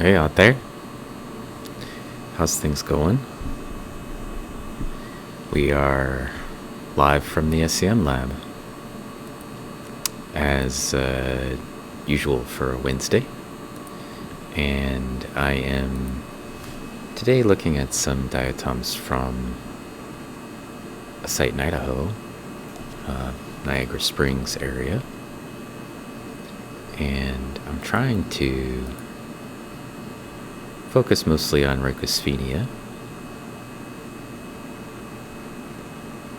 Hey out there. How's things going? We are live from the SEM lab, as usual for a Wednesday. And I am today looking at some diatoms from a site in Idaho, Niagara Springs area. And I'm trying to focus mostly on Ricosphenia.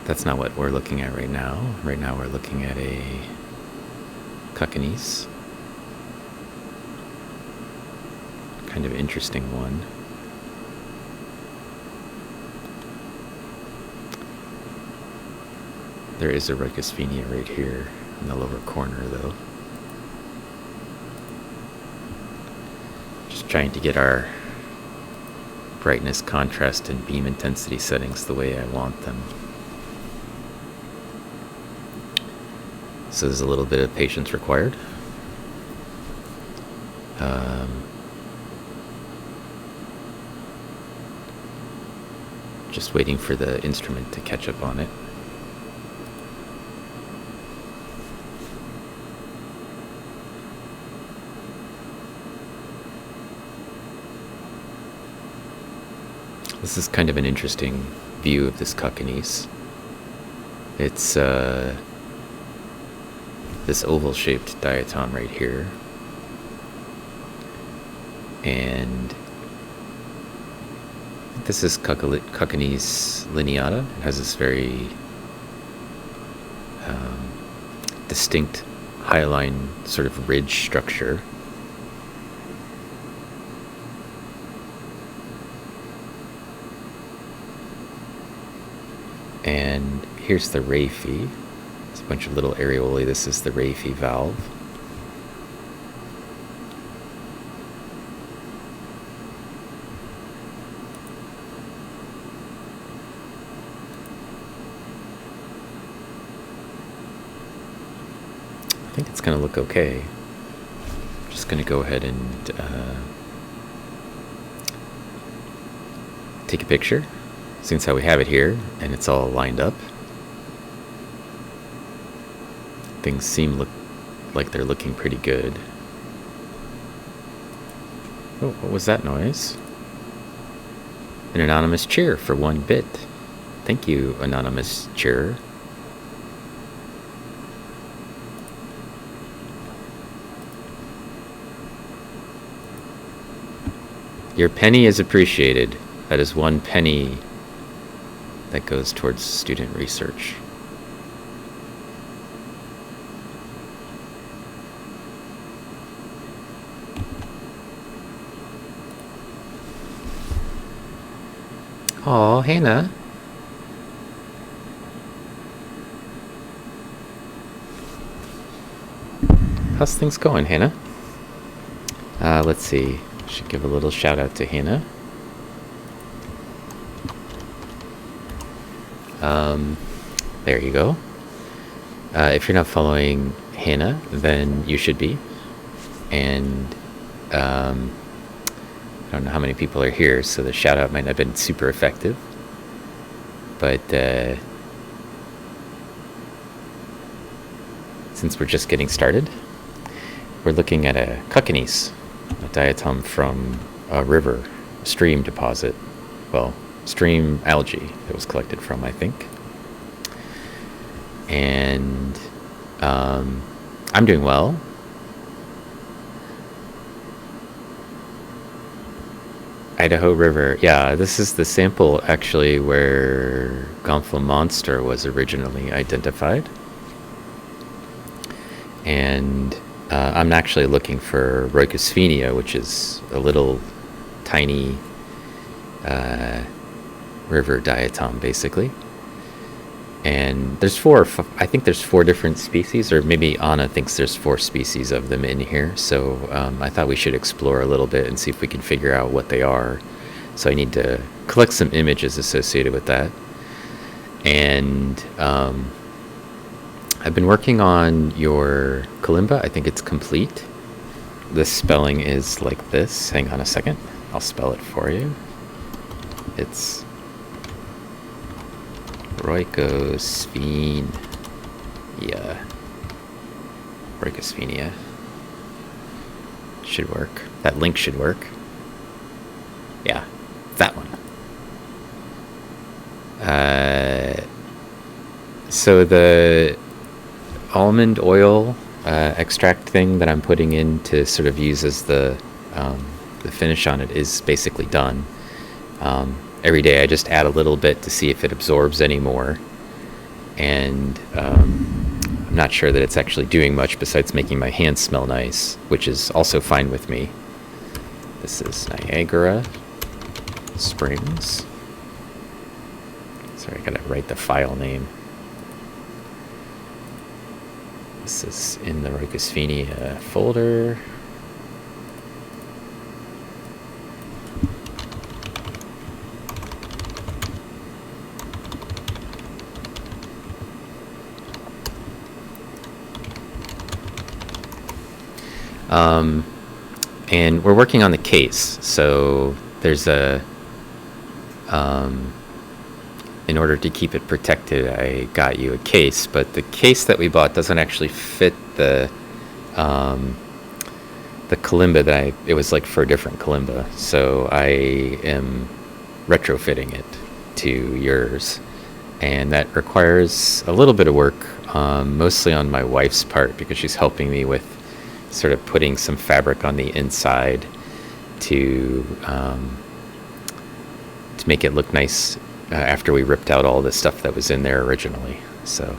That's not what we're looking at right now. Right now we're looking at a Cuckinese. Kind of interesting one. There is a Rhoicosphenia right here in the lower corner though. Just trying to get our brightness, contrast, and beam intensity settings the way I want them. So there's a little bit of patience required. Just waiting for the instrument to catch up on it. This is kind of an interesting view of this Cuckinese. It's this oval-shaped diatom right here, and this is Cuckinese lineata. It has this very distinct hyaline sort of ridge structure. And here's the raphe. It's a bunch of little areolae. This is the raphe valve. I think it's going to look okay. I'm just going to go ahead and take a picture. Since how we have it here, and it's all lined up. Things seem like they're looking pretty good. Oh, what was that noise? An anonymous cheer for 1 bit. Thank you, anonymous cheerer. Your penny is appreciated. That is 1 penny that goes towards student research. Oh, Hannah. How's things going, Hannah? Let's see. Should give a little shout out to Hannah. There you go. If you're not following Hannah, then you should be. And I don't know how many people are here, so the shout out might not have been super effective. But since we're just getting started, we're looking at a Cuckinese, a diatom from a river, stream deposit. Well, stream algae that was collected from, I think. And I'm doing well. Idaho River. Yeah, this is the sample actually where Gomphonema was originally identified. And I'm actually looking for Rhoicosphenia, which is a little tiny river diatom, basically. And there's I think there's 4 different species, or maybe Anna thinks there's 4 species of them in here. So I thought we should explore a little bit and see if we can figure out what they are. So I need to collect some images associated with that. And I've been working on your kalimba. I think it's complete. the spelling is like this. Hang on a second. I'll spell it for you. It's Rhoicosphenia. Ricosphenia. Should work. That link should work. Yeah, that one. So the almond oil extract thing that I'm putting in to sort of use as the finish on it is basically done. Every day I just add a little bit to see if it absorbs any more. And I'm not sure that it's actually doing much besides making my hands smell nice, which is also fine with me. This is Niagara Springs. Sorry, I gotta write the file name. This is in the Ricosphenia folder. And we're working on the case, so there's a in order to keep it protected, I got you a case, but the case that we bought doesn't actually fit the kalimba it was like for a different kalimba, so I am retrofitting it to yours, and that requires a little bit of work, mostly on my wife's part, because she's helping me with sort of putting some fabric on the inside to make it look nice after we ripped out all the stuff that was in there originally. So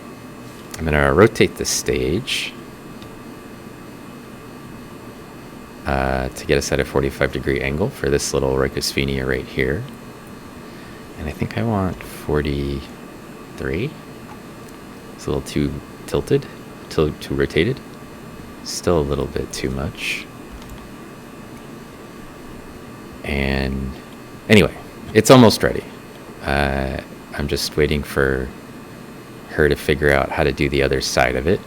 I'm going to rotate the stage to get us at a 45-degree angle for this little Rhoicosphenia right here. And I think I want 43. It's a little too tilted, too rotated. Still a little bit too much. And anyway, it's almost ready. I'm just waiting for her to figure out how to do the other side of it,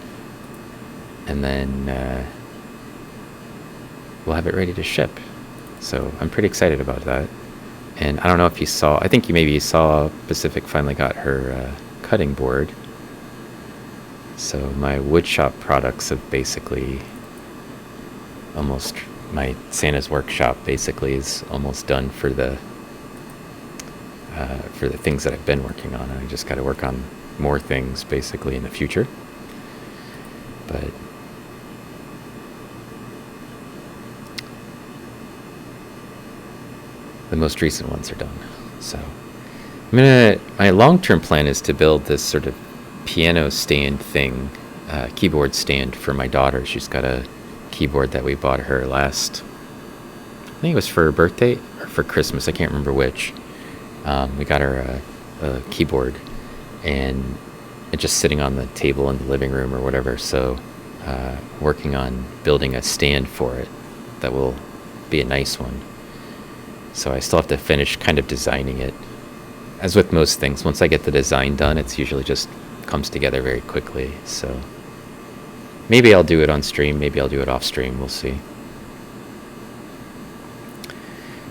and then we'll have it ready to ship. So I'm pretty excited about that. And I don't know if you saw, I think you saw Pacific finally got her cutting board. So my woodshop products have basically almost, my Santa's workshop basically is almost done for the things that I've been working on. I just got to work on more things basically in the future. But the most recent ones are done. So my long-term plan is to build this sort of piano stand thing, keyboard stand for my daughter. She's got a keyboard that we bought her last, I think it was for her birthday or for Christmas, I can't remember which. We got her a keyboard, and it's just sitting on the table in the living room or whatever. So working on building a stand for it that will be a nice one. So I still have to finish kind of designing it. As with most things, once I get the design done, it's usually just comes together very quickly. So maybe I'll do it on stream, maybe I'll do it off stream, we'll see.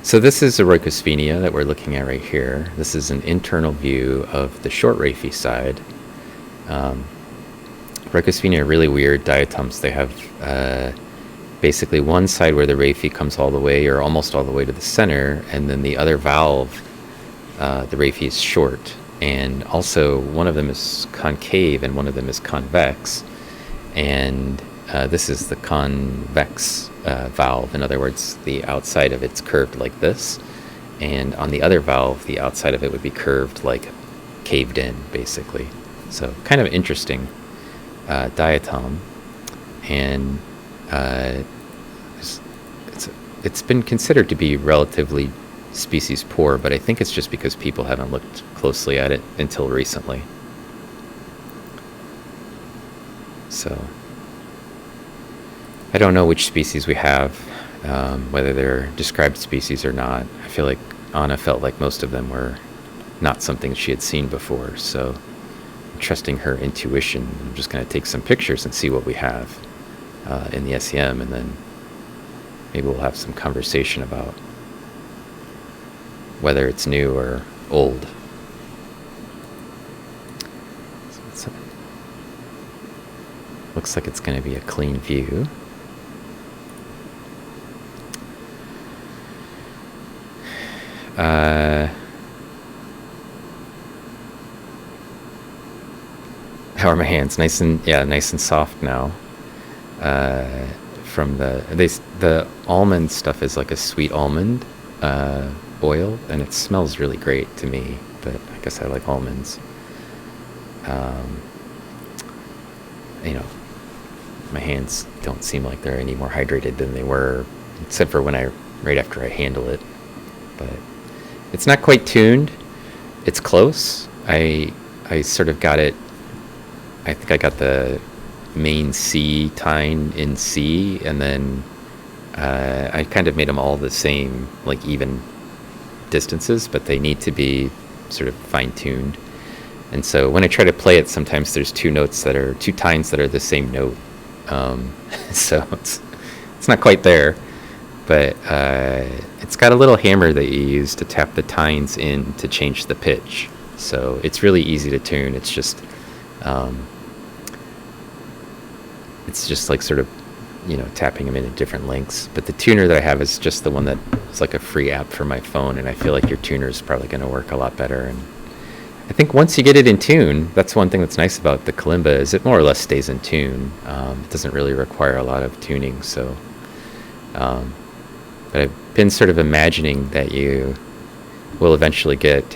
So this is a Rhoicosphenia that we're looking at right here. This is an internal view of the short raphy side. Rhoicosphenia are really weird diatoms. They have basically one side where the raphy comes all the way or almost all the way to the center, and then the other valve, the raphy is short. And also one of them is concave and one of them is convex. And this is the convex valve. In other words, the outside of it's curved like this, and on the other valve, the outside of it would be curved like caved in, basically. So kind of interesting diatom, and it's been considered to be relatively species poor, but I think it's just because people haven't looked closely at it until recently. So I don't know which species we have, whether they're described species or not. I feel like Anna felt like most of them were not something she had seen before, so I'm trusting her intuition. I'm just going to take some pictures and see what we have in the SEM, and then maybe we'll have some conversation about whether it's new or old. So looks like it's going to be a clean view. How are my hands? Nice and soft now. From the almond stuff is like a sweet almond oil, and it smells really great to me. But I guess I like almonds. My hands don't seem like they're any more hydrated than they were, except for right after I handle it. But it's not quite tuned. It's close. I sort of got it. I think I got the main C tine in C, and then I kind of made them all the same, like even distances, but they need to be sort of fine-tuned. And so when I try to play it, sometimes there's two tines that are the same note. So it's not quite there, but it's got a little hammer that you use to tap the tines in to change the pitch. So it's really easy to tune. It's just like sort of, tapping them in at different lengths. But the tuner that I have is just the one that is like a free app for my phone, and I feel like your tuner is probably going to work a lot better. And I think once you get it in tune, that's one thing that's nice about the kalimba, is it more or less stays in tune. It doesn't really require a lot of tuning. So, but I've been sort of imagining that you will eventually get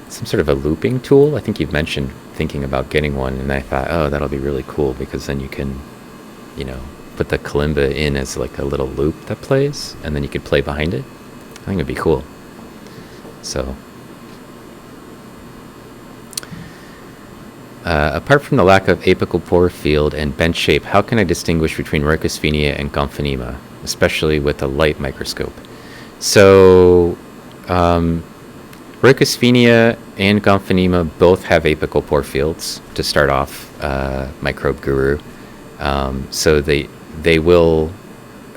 some sort of a looping tool. I think you've mentioned thinking about getting one, and I thought, oh, that'll be really cool, because then you can, put the kalimba in as like a little loop that plays, and then you could play behind it. I think it'd be cool. So, apart from the lack of apical pore field and bench shape, how can I distinguish between Rhoicosphenia and Gomphonema, especially with a light microscope? So, Rhoicosphenia and Gomphonema both have apical portfields to start off, Microbe Guru. So they will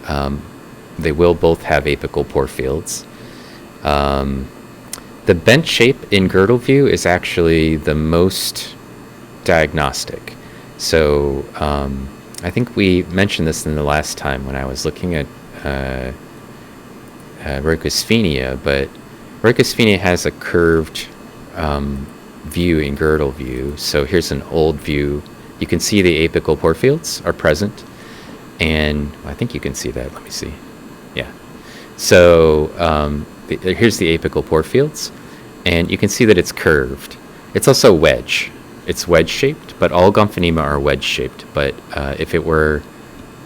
both have apical portfields. The bench shape in girdle view is actually the most diagnostic. So I think we mentioned this in the last time when I was looking at Rhoicosphenia, but Rhoicosphenia has a curved view in girdle view. So here's an old view. You can see the apical portfields are present, and I think you can see that. Let me see. Yeah. So here's the apical portfields, and you can see that it's curved. It's also wedge. It's wedge-shaped, but all Gomphonema are wedge-shaped. But if it were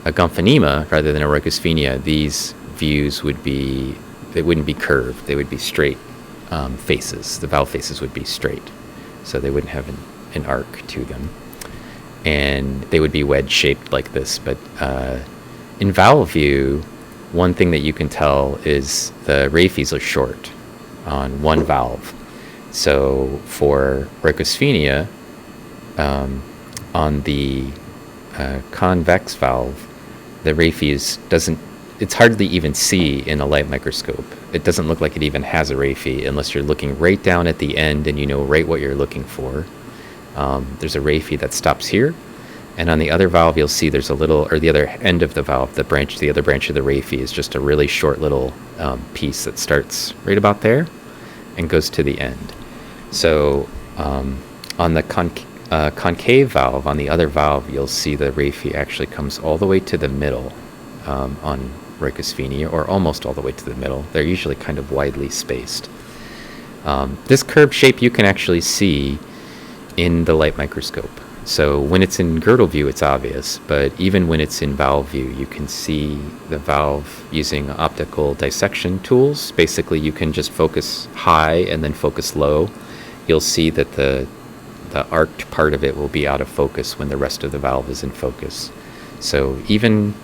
a Gomphonema rather than a Rhoicosphenia, these views wouldn't be curved. They would be straight faces. The valve faces would be straight, so they wouldn't have an arc to them, and they would be wedge-shaped like this. But in valve view, one thing that you can tell is the raphes are short on one valve. So for Rhoicosphenia, on the convex valve, the raphes it's hardly even see in a light microscope. It doesn't look like it even has a raphe unless you're looking right down at the end and you know right what you're looking for. There's a raphe that stops here, and on the other valve you'll see there's a little, or the other end of the valve, the other branch of the raphe is just a really short little piece that starts right about there and goes to the end. So on the concave valve, on the other valve, you'll see the raphe actually comes all the way to the middle on Rhoicosphenia, or almost all the way to the middle. They're usually kind of widely spaced. This curved shape you can actually see in the light microscope. So when it's in girdle view, it's obvious, but even when it's in valve view, you can see the valve using optical dissection tools. Basically, you can just focus high and then focus low. You'll see that the arced part of it will be out of focus when the rest of the valve is in focus. So even,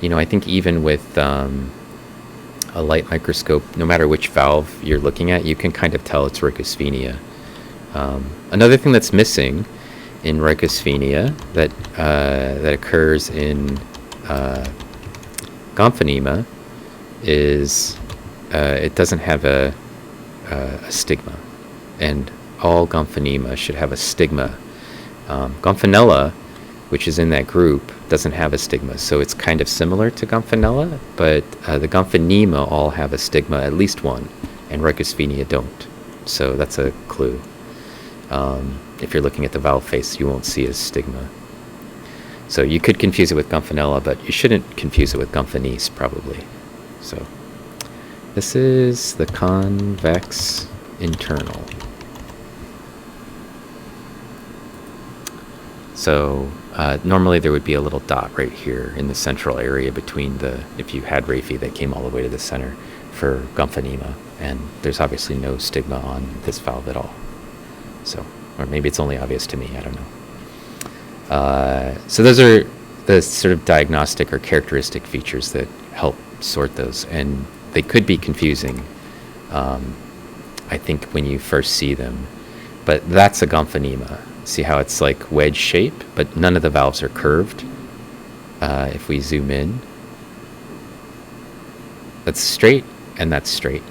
I think even with a light microscope, no matter which valve you're looking at, you can kind of tell it's Rhoicosphenia. Another thing that's missing in Rhoicosphenia that occurs in Gomphonema is, it doesn't have a stigma, and all Gomphonema should have a stigma. Gomphonella, which is in that group, doesn't have a stigma, so it's kind of similar to Gomphonella, but the Gomphonema all have a stigma, at least one, and Ricosphenia don't. So that's a clue. If you're looking at the valve face, you won't see a stigma. So you could confuse it with Gomphonella, but you shouldn't confuse it with Gomphonese, probably. So this is the convex internal. So normally there would be a little dot right here in the central area between the, if you had raphe that came all the way to the center for Gomphonema, and there's obviously no stigma on this valve at all. So, or maybe it's only obvious to me, I don't know. So those are the sort of diagnostic or characteristic features that help sort those, and they could be confusing, I think, when you first see them. But that's a Gomphonema. See how it's like wedge shape, but none of the valves are curved. If we zoom in, that's straight and that's straight.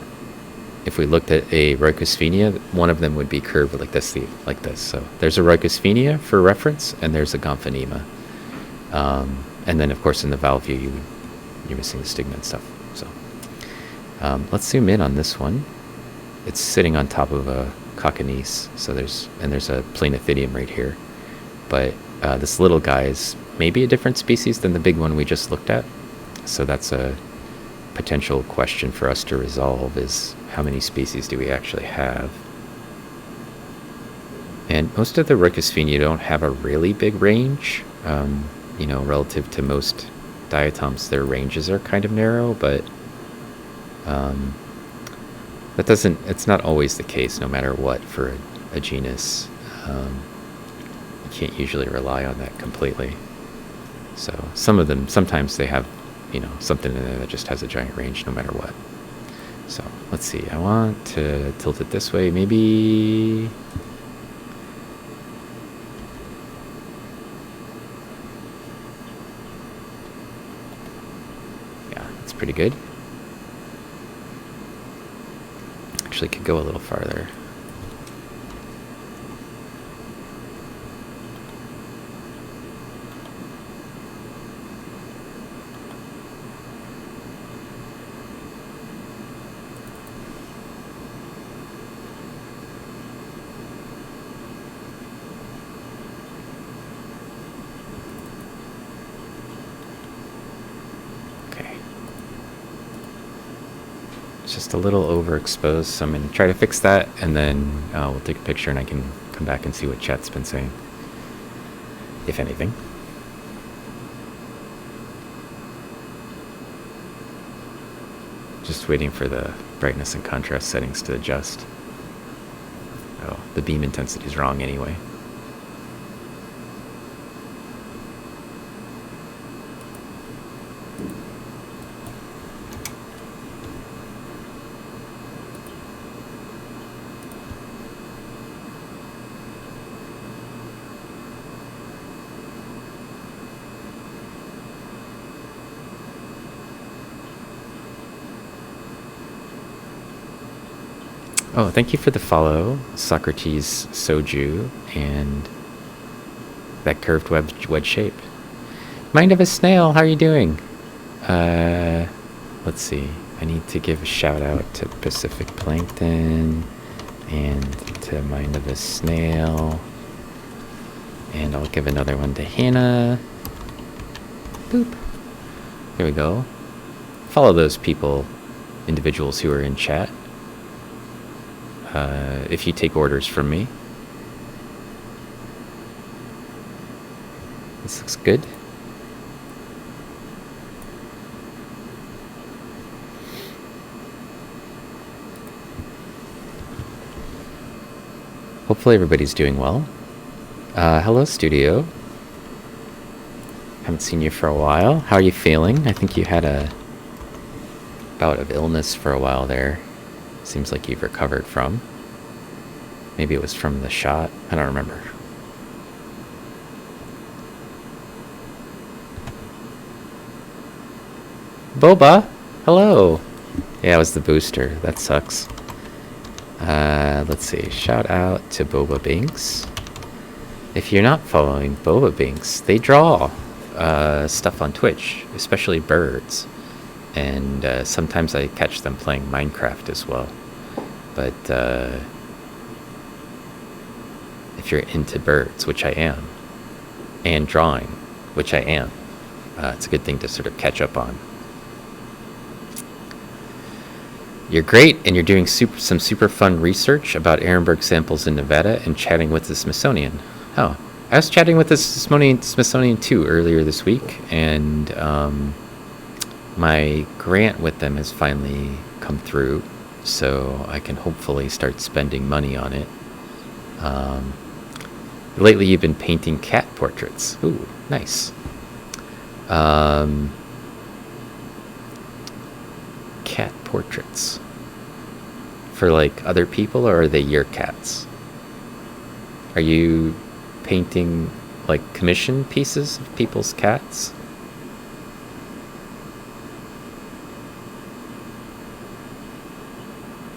If we looked at a Rhoicosphenia, one of them would be curved like this, So there's a Rhoicosphenia for reference, and there's a Gomphonema. And then, of course, in the valve view, you're missing the stigma and stuff. So let's zoom in on this one. It's sitting on top of a Coccinese, so there's a Planethidium right here. But this little guy is maybe a different species than the big one we just looked at. So that's a potential question for us to resolve, is how many species do we actually have? And most of the Ricosphenia don't have a really big range. You know, relative to most diatoms, their ranges are kind of narrow, but that doesn't, it's not always the case no matter what for a genus. You can't usually rely on that completely. So some of them, sometimes they have, you know, something in there that just has a giant range no matter what. So let's see, I want to tilt it this way, maybe. Yeah, that's pretty good. Actually could go a little farther. Just a little overexposed, so I'm going to try to fix that, and then we'll take a picture and I can come back and see what chat's been saying, if anything. Just waiting for the brightness and contrast settings to adjust. Oh, the beam intensity is wrong anyway. Oh, thank you for the follow, Socrates Soju, and that curved wedge shape. Mind of a snail, how are you doing? Let's see. I need to give a shout out to Pacific Plankton and to Mind of a Snail. And I'll give another one to Hannah. Boop. There we go. Follow those people, individuals who are in chat. If you take orders from me. This looks good. Hopefully everybody's doing well. Hello, studio. Haven't seen you for a while. How are you feeling? I think you had a bout of illness for a while there. Seems like you've recovered from. Maybe it was from the shot. I don't remember. Boba, hello. Yeah, it was the booster. That sucks. Let's see. Shout out to Boba Binks. If you're not following Boba Binks, they draw stuff on Twitch, especially birds. And sometimes I catch them playing Minecraft as well. But if you're into birds, which I am, and drawing, which I am, it's a good thing to sort of catch up on. You're great, and you're doing some super fun research about Ehrenberg samples in Nevada and chatting with the Smithsonian. Oh, I was chatting with the Smithsonian too earlier this week, and my grant with them has finally come through, so I can hopefully start spending money on it. Lately, you've been painting cat portraits. Ooh, nice. Cat portraits for like other people, or are they your cats? Are you painting like commission pieces of people's cats?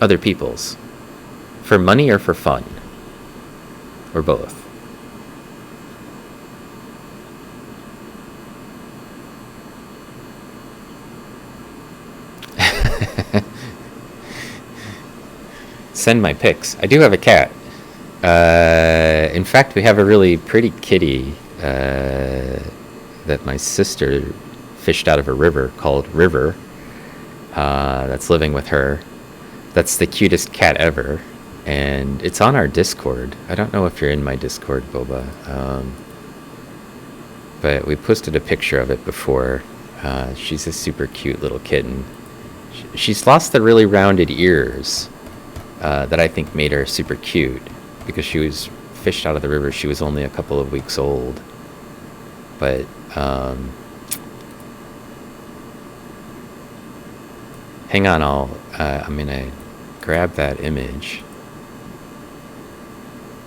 Other people's. For money or for fun? Or both? Send my pics. I do have a cat. In fact, we have a really pretty kitty that my sister fished out of a river called River. That's living with her. That's the cutest cat ever. And it's on our Discord. I don't know if you're in my Discord, Boba. But we posted a picture of it before. She's a super cute little kitten. She's lost the really rounded ears that I think made her super cute, because she was fished out of the river. She was only a couple of weeks old. But hang on, I'm gonna grab that image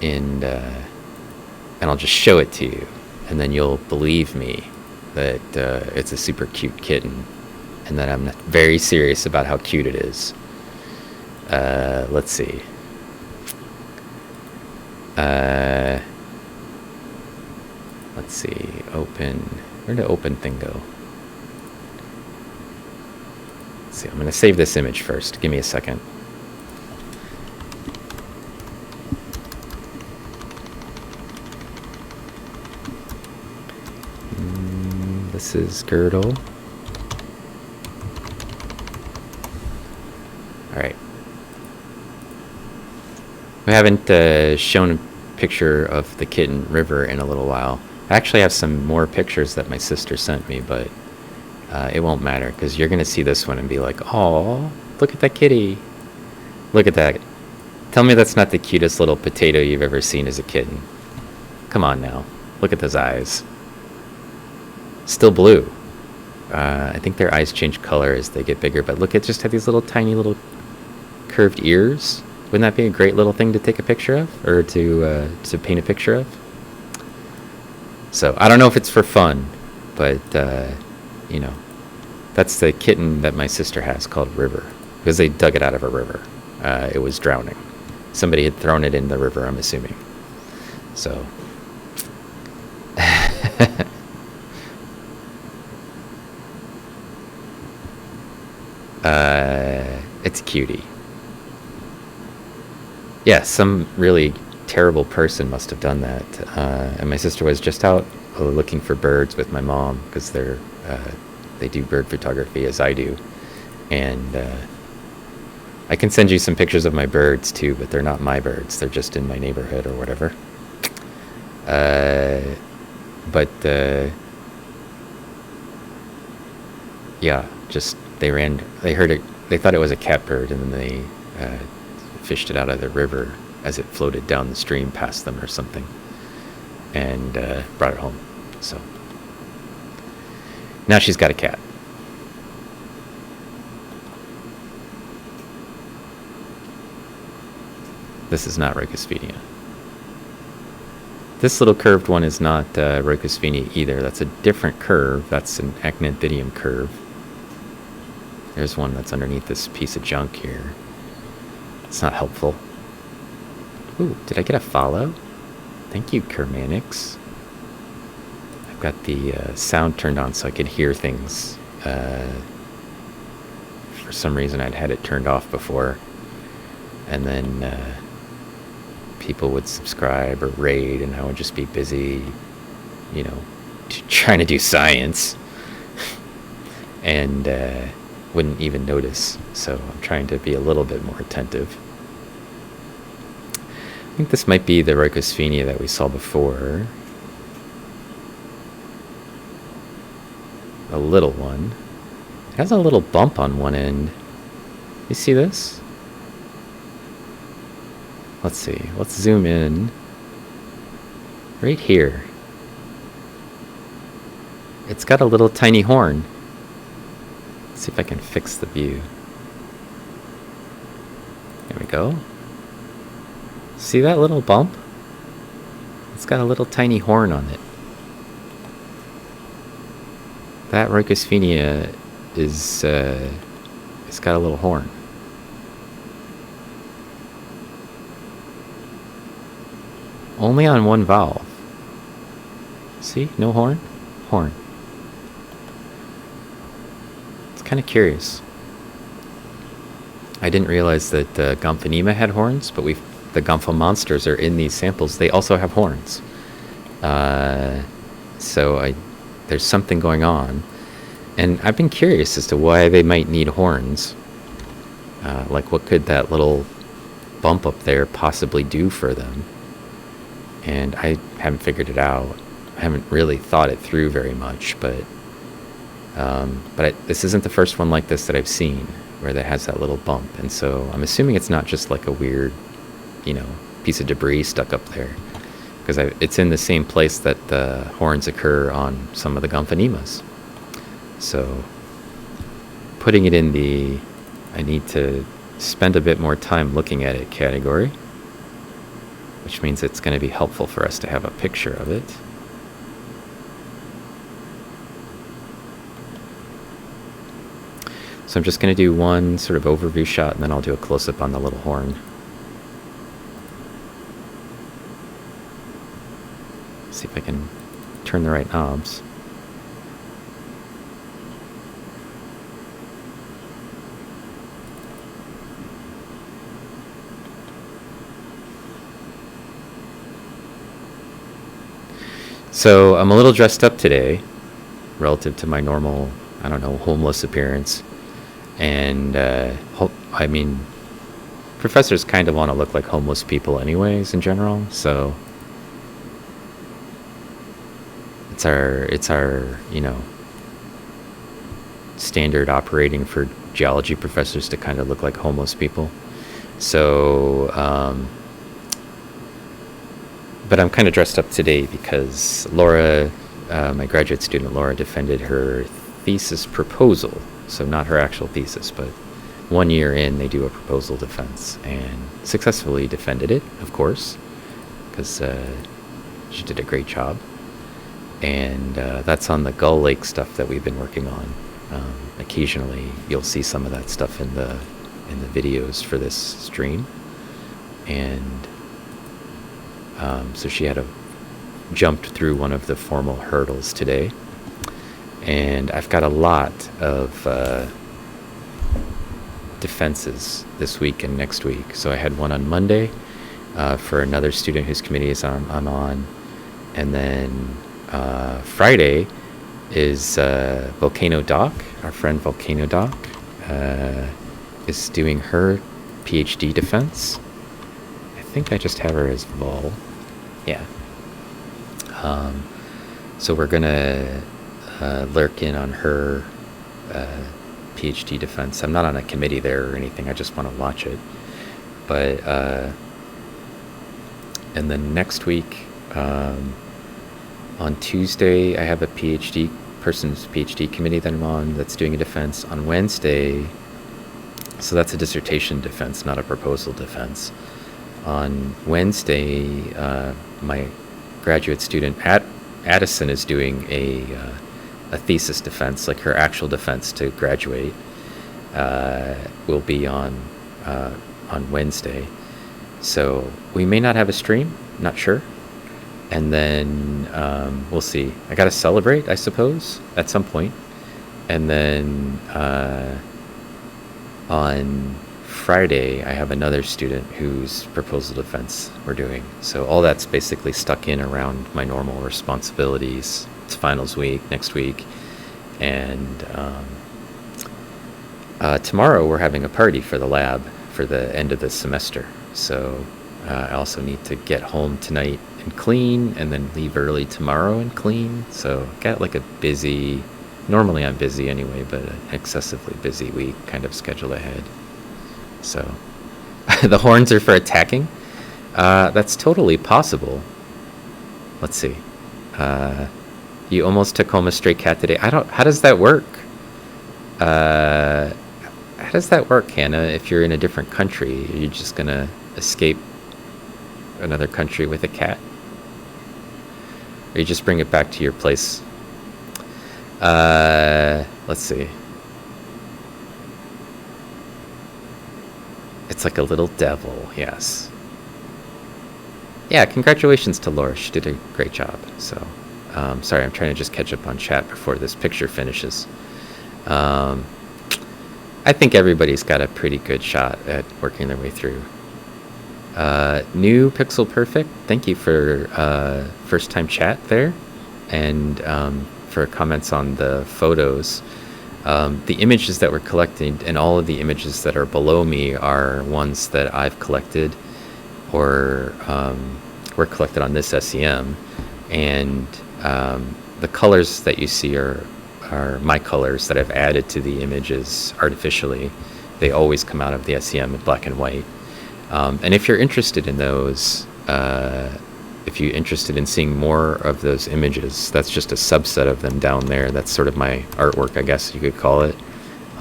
and I'll just show it to you, and then you'll believe me that it's a super cute kitten, and that I'm very serious about how cute it is. Let's see. Let's see. Open. Where'd the open thing go? Let's see. I'm going to save this image first. Give me a second. This is Girdle. Alright. We haven't shown a picture of the kitten River in a little while. I actually have some more pictures that my sister sent me, but it won't matter, because you're going to see this one and be like, "Aw, look at that kitty. Look at that. Tell me that's not the cutest little potato you've ever seen as a kitten. Come on now. Look at those eyes. Still blue. I think their eyes change color as they get bigger, but look, it just had these little tiny little curved ears. Wouldn't that be a great little thing to take a picture of, or to paint a picture of? So I don't know if it's for fun, but you know, that's the kitten that my sister has, called River, because they dug it out of a river. It was drowning. Somebody had thrown it in the river, I'm assuming. So it's a cutie. Yeah, some really terrible person must have done that. And my sister was just out looking for birds with my mom, because they do bird photography as I do. And I can send you some pictures of my birds too, but they're not my birds. They're just in my neighborhood or whatever. But yeah, just they heard it. They thought it was a catbird, and then they fished it out of the river as it floated down the stream past them or something, and brought it home. So now she's got a cat. This is not Rhoicosphenia. This little curved one is not Rhoicosphenia either. That's a different curve. That's an acanthidium curve. There's one that's underneath this piece of junk here. It's not helpful. Ooh, did I get a follow? Thank you, Kermanix. I've got the sound turned on so I could hear things. For some reason, I'd had it turned off before. And then people would subscribe or raid, and I would just be busy, you know, trying to do science. And wouldn't even notice. So I'm trying to be a little bit more attentive. I think this might be the Rhoicosphenia that we saw before. A little one. It has a little bump on one end. You see this? Let's see. Let's zoom in. Right here. It's got a little tiny horn. Let's see if I can fix the view. There we go. See that little bump? It's got a little tiny horn on it. That Rhoicosphenia is it's got a little horn. Only on one valve. See? No horn? Horn. It's kind of curious. I didn't realize that Gomphonema had horns, but the Gomphomonsters are in these samples. They also have horns. So there's something going on. And I've been curious as to why they might need horns. Like, what could that little bump up there possibly do for them? And I haven't figured it out. I haven't really thought it through very much, but this isn't the first one like this that I've seen, where that has that little bump. And so I'm assuming it's not just like a weird, piece of debris stuck up there, because it's in the same place that the horns occur on some of the Gomphonemas. So putting it in the I need to spend a bit more time looking at it category, which means it's going to be helpful for us to have a picture of it. So I'm just going to do one sort of overview shot, and then I'll do a close-up on the little horn. See if I can turn the right knobs. So I'm a little dressed up today relative to my normal, homeless appearance. And I mean, professors kind of want to look like homeless people anyways in general, so it's our standard operating for geology professors to kind of look like homeless people. So but I'm kind of dressed up today because Laura, my graduate student Laura, defended her thesis proposal. So not her actual thesis, but 1 year in, they do a proposal defense, and successfully defended it, of course, because she did a great job. And that's on the Gull Lake stuff that we've been working on. Occasionally, you'll see some of that stuff in the videos for this stream. And so she had jumped through one of the formal hurdles today. And I've got a lot of defenses this week and next week. So I had one on Monday for another student whose committee I'm on. And then Friday is Volcano Doc. Our friend Volcano Doc is doing her PhD defense. I think I just have her as Vol. Yeah. So we're going to lurk in on her PhD defense. I'm not on a committee there or anything. I just want to watch it. But and then next week, on Tuesday, I have a person's PhD committee that I'm on that's doing a defense. On Wednesday, so that's a dissertation defense, not a proposal defense. On Wednesday, my graduate student Addison is doing a thesis defense, like her actual defense to graduate. will be on Wednesday. So we may not have a stream, not sure. And then we'll see. I gotta celebrate, I suppose, at some point. And then on Friday, I have another student whose proposal defense we're doing. So all that's basically stuck in around my normal responsibilities. It's finals week, next week. And tomorrow we're having a party for the lab for the end of the semester. So I also need to get home tonight and clean, and then leave early tomorrow and clean. So got like a busy, normally I'm busy anyway, but an excessively busy week kind of scheduled ahead. So the horns are for attacking. That's totally possible. Let's see. You almost took home a stray cat today. How does that work? How does that work, Hannah? If you're in a different country, are you just gonna escape another country with a cat? Or you just bring it back to your place? Let's see. It's like a little devil, yes. Yeah, congratulations to Laura. She did a great job. So, sorry, I'm trying to just catch up on chat before this picture finishes. I think everybody's got a pretty good shot at working their way through. New Pixel Perfect, thank you for first time chat there, and for comments on the photos. The images that we're collecting, and all of the images that are below me, are ones that I've collected or were collected on this SEM, and the colors that you see are my colors that I've added to the images artificially. They always come out of the SEM in black and white. And if you're interested in those, if you're interested in seeing more of those images, that's just a subset of them down there. That's sort of my artwork, I guess you could call it.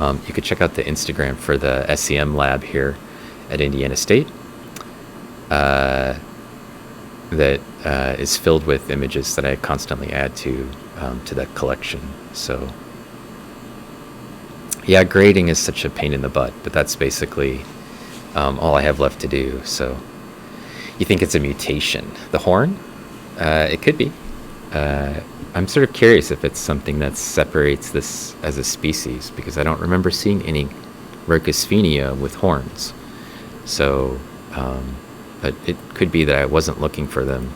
You could check out the Instagram for the SEM lab here at Indiana State. That is filled with images that I constantly add to that collection. So yeah, grading is such a pain in the butt, but that's basically all I have left to do. So you think it's a mutation? The horn? It could be. I'm sort of curious if it's something that separates this as a species, because I don't remember seeing any Rhoicosphenia with horns. So, but it could be that I wasn't looking for them.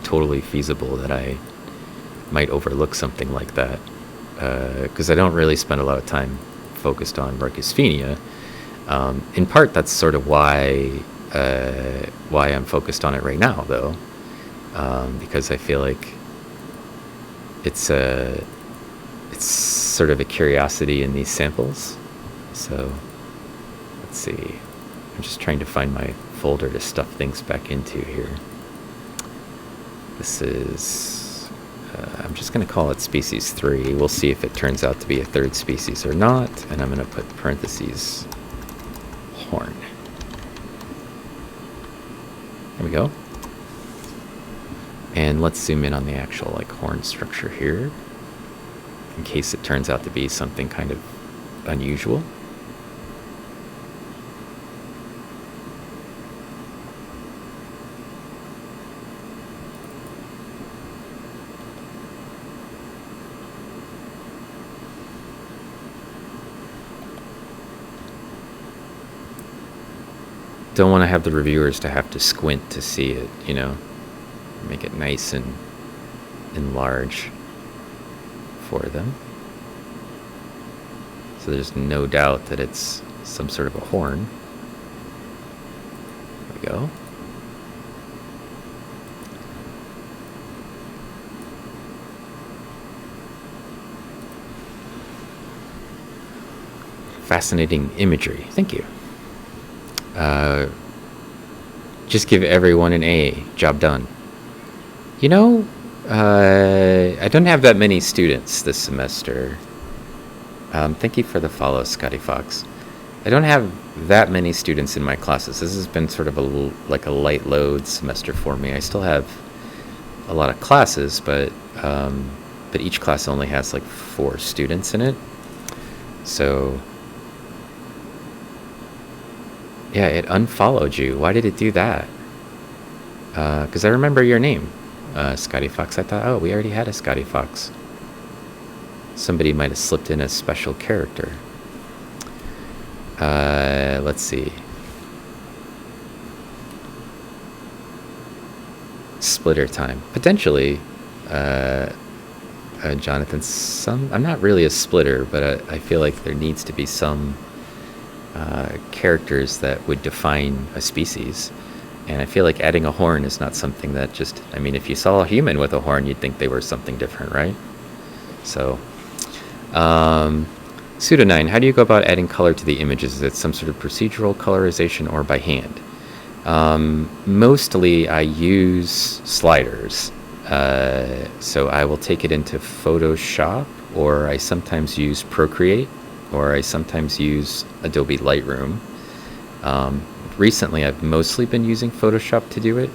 Totally feasible that I might overlook something like that, because I don't really spend a lot of time focused on Rhoicosphenia. In part, that's sort of why I'm focused on it right now, though, because I feel like it's sort of a curiosity in these samples. So let's see. I'm just trying to find my folder to stuff things back into here. This is, I'm just going to call it species 3. We'll see if it turns out to be a third species or not. And I'm going to put parentheses horn. There we go. And let's zoom in on the actual like horn structure here, in case it turns out to be something kind of unusual. Don't want to have the reviewers to have to squint to see it, you know, make it nice and large for them. So there's no doubt that it's some sort of a horn. There we go. Fascinating imagery. Thank you. Just give everyone an A. Job done. You know, I don't have that many students this semester. Thank you for the follow, Scotty Fox. I don't have that many students in my classes. This has been sort of like a light load semester for me. I still have a lot of classes, but each class only has like 4 students in it. So Yeah, it unfollowed you. Why did it do that? Because I remember your name, Scotty Fox. I thought, oh, we already had a Scotty Fox. Somebody might have slipped in a special character. Let's see. Splitter time. Potentially, Jonathan, I'm not really a splitter, but I feel like there needs to be some characters that would define a species. And I feel like adding a horn is not something that just, I mean, if you saw a human with a horn, you'd think they were something different, right? So, Pseudo9, how do you go about adding color to the images? Is it some sort of procedural colorization or by hand? Mostly I use sliders. So I will take it into Photoshop, or I sometimes use Procreate, or I sometimes use Adobe Lightroom. Recently I've mostly been using Photoshop to do it.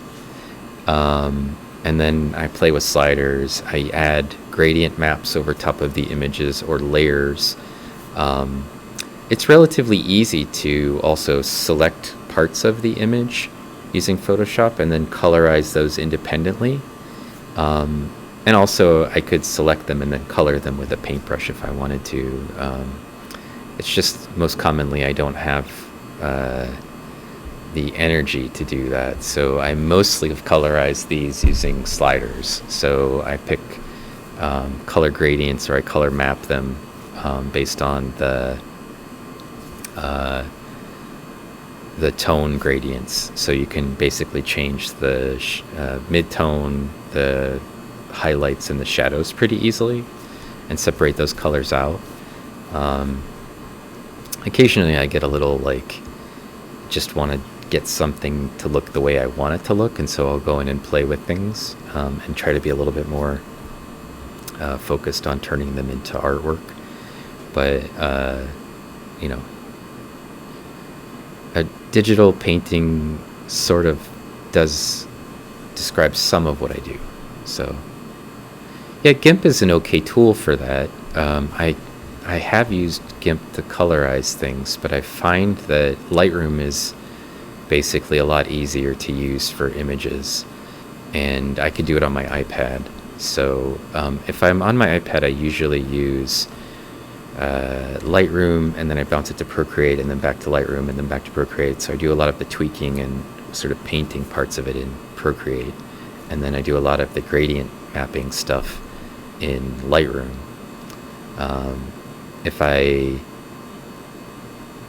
And then I play with sliders. I add gradient maps over top of the images or layers. It's relatively easy to also select parts of the image using Photoshop and then colorize those independently. And also I could select them and then color them with a paintbrush if I wanted to. It's just most commonly I don't have the energy to do that, so I mostly have colorized these using sliders. So I pick color gradients, or I color map them based on the tone gradients. So you can basically change the mid-tone, the highlights, and the shadows pretty easily, and separate those colors out. Occasionally I get a little like, just want to get something to look the way I want it to look, and so I'll go in and play with things and try to be a little bit more focused on turning them into artwork. But you know, a digital painting sort of does describe some of what I do. So yeah, GIMP is an okay tool for that. I have used GIMP to colorize things, but I find that Lightroom is basically a lot easier to use for images, and I could do it on my iPad. So if I'm on my iPad, I usually use Lightroom, and then I bounce it to Procreate, and then back to Lightroom, and then back to Procreate. So I do a lot of the tweaking and sort of painting parts of it in Procreate, and then I do a lot of the gradient mapping stuff in Lightroom.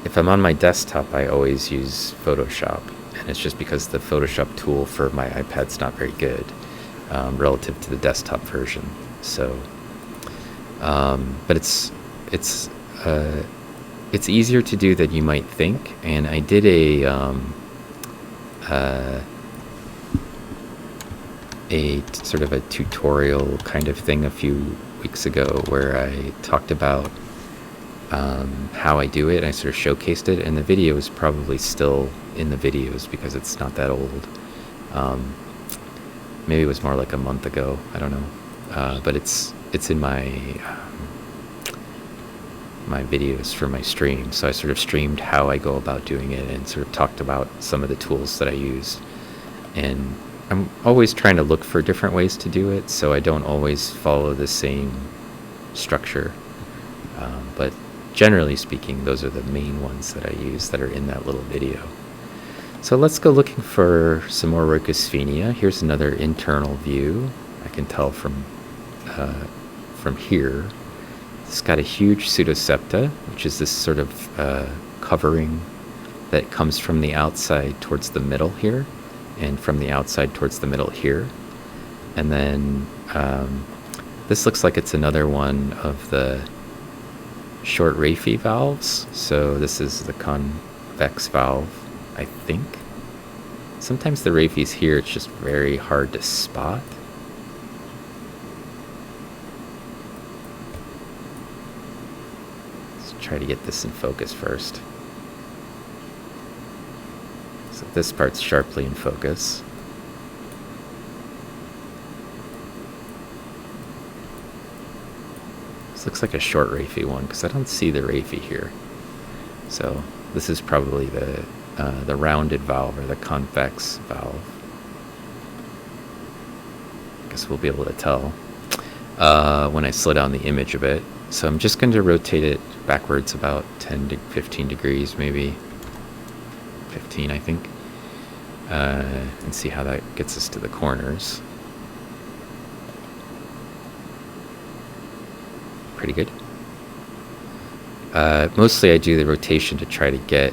If I'm on my desktop, I always use Photoshop, and it's just because the Photoshop tool for my iPad's not very good relative to the desktop version. So, but it's easier to do than you might think. And I did a sort of a tutorial kind of thing a few weeks ago where I talked about how I do it. I sort of showcased it, and the video is probably still in the videos because it's not that old. Maybe it was more like a month ago, I don't know, but it's in my my videos for my stream. So I sort of streamed how I go about doing it and sort of talked about some of the tools that I use. And I'm always trying to look for different ways to do it, so I don't always follow the same structure, but generally speaking, those are the main ones that I use that are in that little video. So let's go looking for some more Rhoicosphenia. Here's another internal view. I can tell from here. It's got a huge pseudosepta, which is this sort of covering that comes from the outside towards the middle here, and from the outside towards the middle here. And then this looks like it's another one of the short raphe valves. So this is the convex valve, I think. Sometimes the raphes here, it's just very hard to spot. Let's try to get this in focus first. So this part's sharply in focus. This looks like a short raphe one because I don't see the raphe here. So this is probably the the rounded valve or the convex valve. I guess we'll be able to tell when I slow down the image a bit. So I'm just going to rotate it backwards about 10 to 15 degrees, maybe 15, I think, and see how that gets us to the corners. Pretty good. Mostly I do the rotation to try to get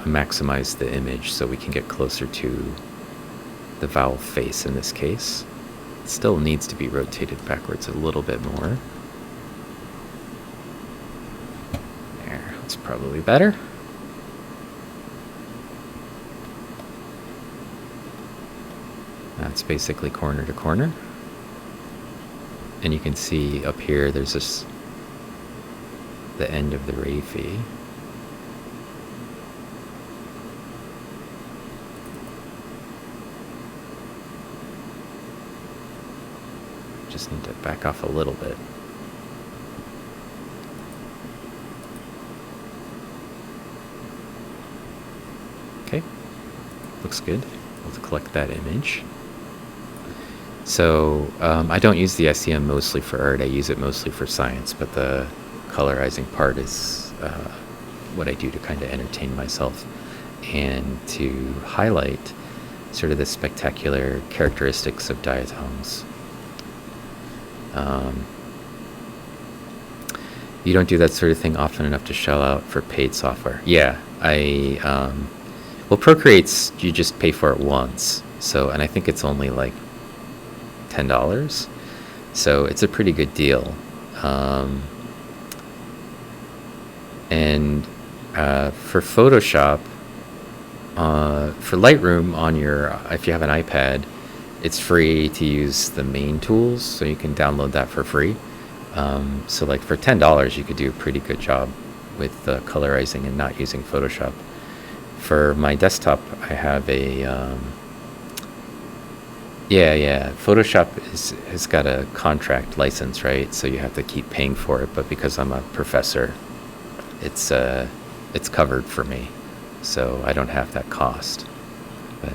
maximize the image so we can get closer to the valve face in this case. It still needs to be rotated backwards a little bit more. There, that's probably better. That's basically corner to corner. And you can see up here there's this the end of the raphe. Just need to back off a little bit. Okay, looks good. We'll collect that image. So I don't use the SEM mostly for art, I use it mostly for science, but the colorizing part is what I do to kind of entertain myself and to highlight sort of the spectacular characteristics of diatoms. You don't do that sort of thing often enough to shell out for paid software. Yeah, well, Procreate's, you just pay for it once, so, and I think it's only like $10, so it's a pretty good deal. And for Photoshop, for Lightroom on your, if you have an iPad, it's free to use the main tools, so you can download that for free. So like for $10, you could do a pretty good job with colorizing and not using Photoshop. For my desktop, I have a Photoshop has got a contract license, right? So you have to keep paying for it. But because I'm a professor, it's covered for me, so I don't have that cost. But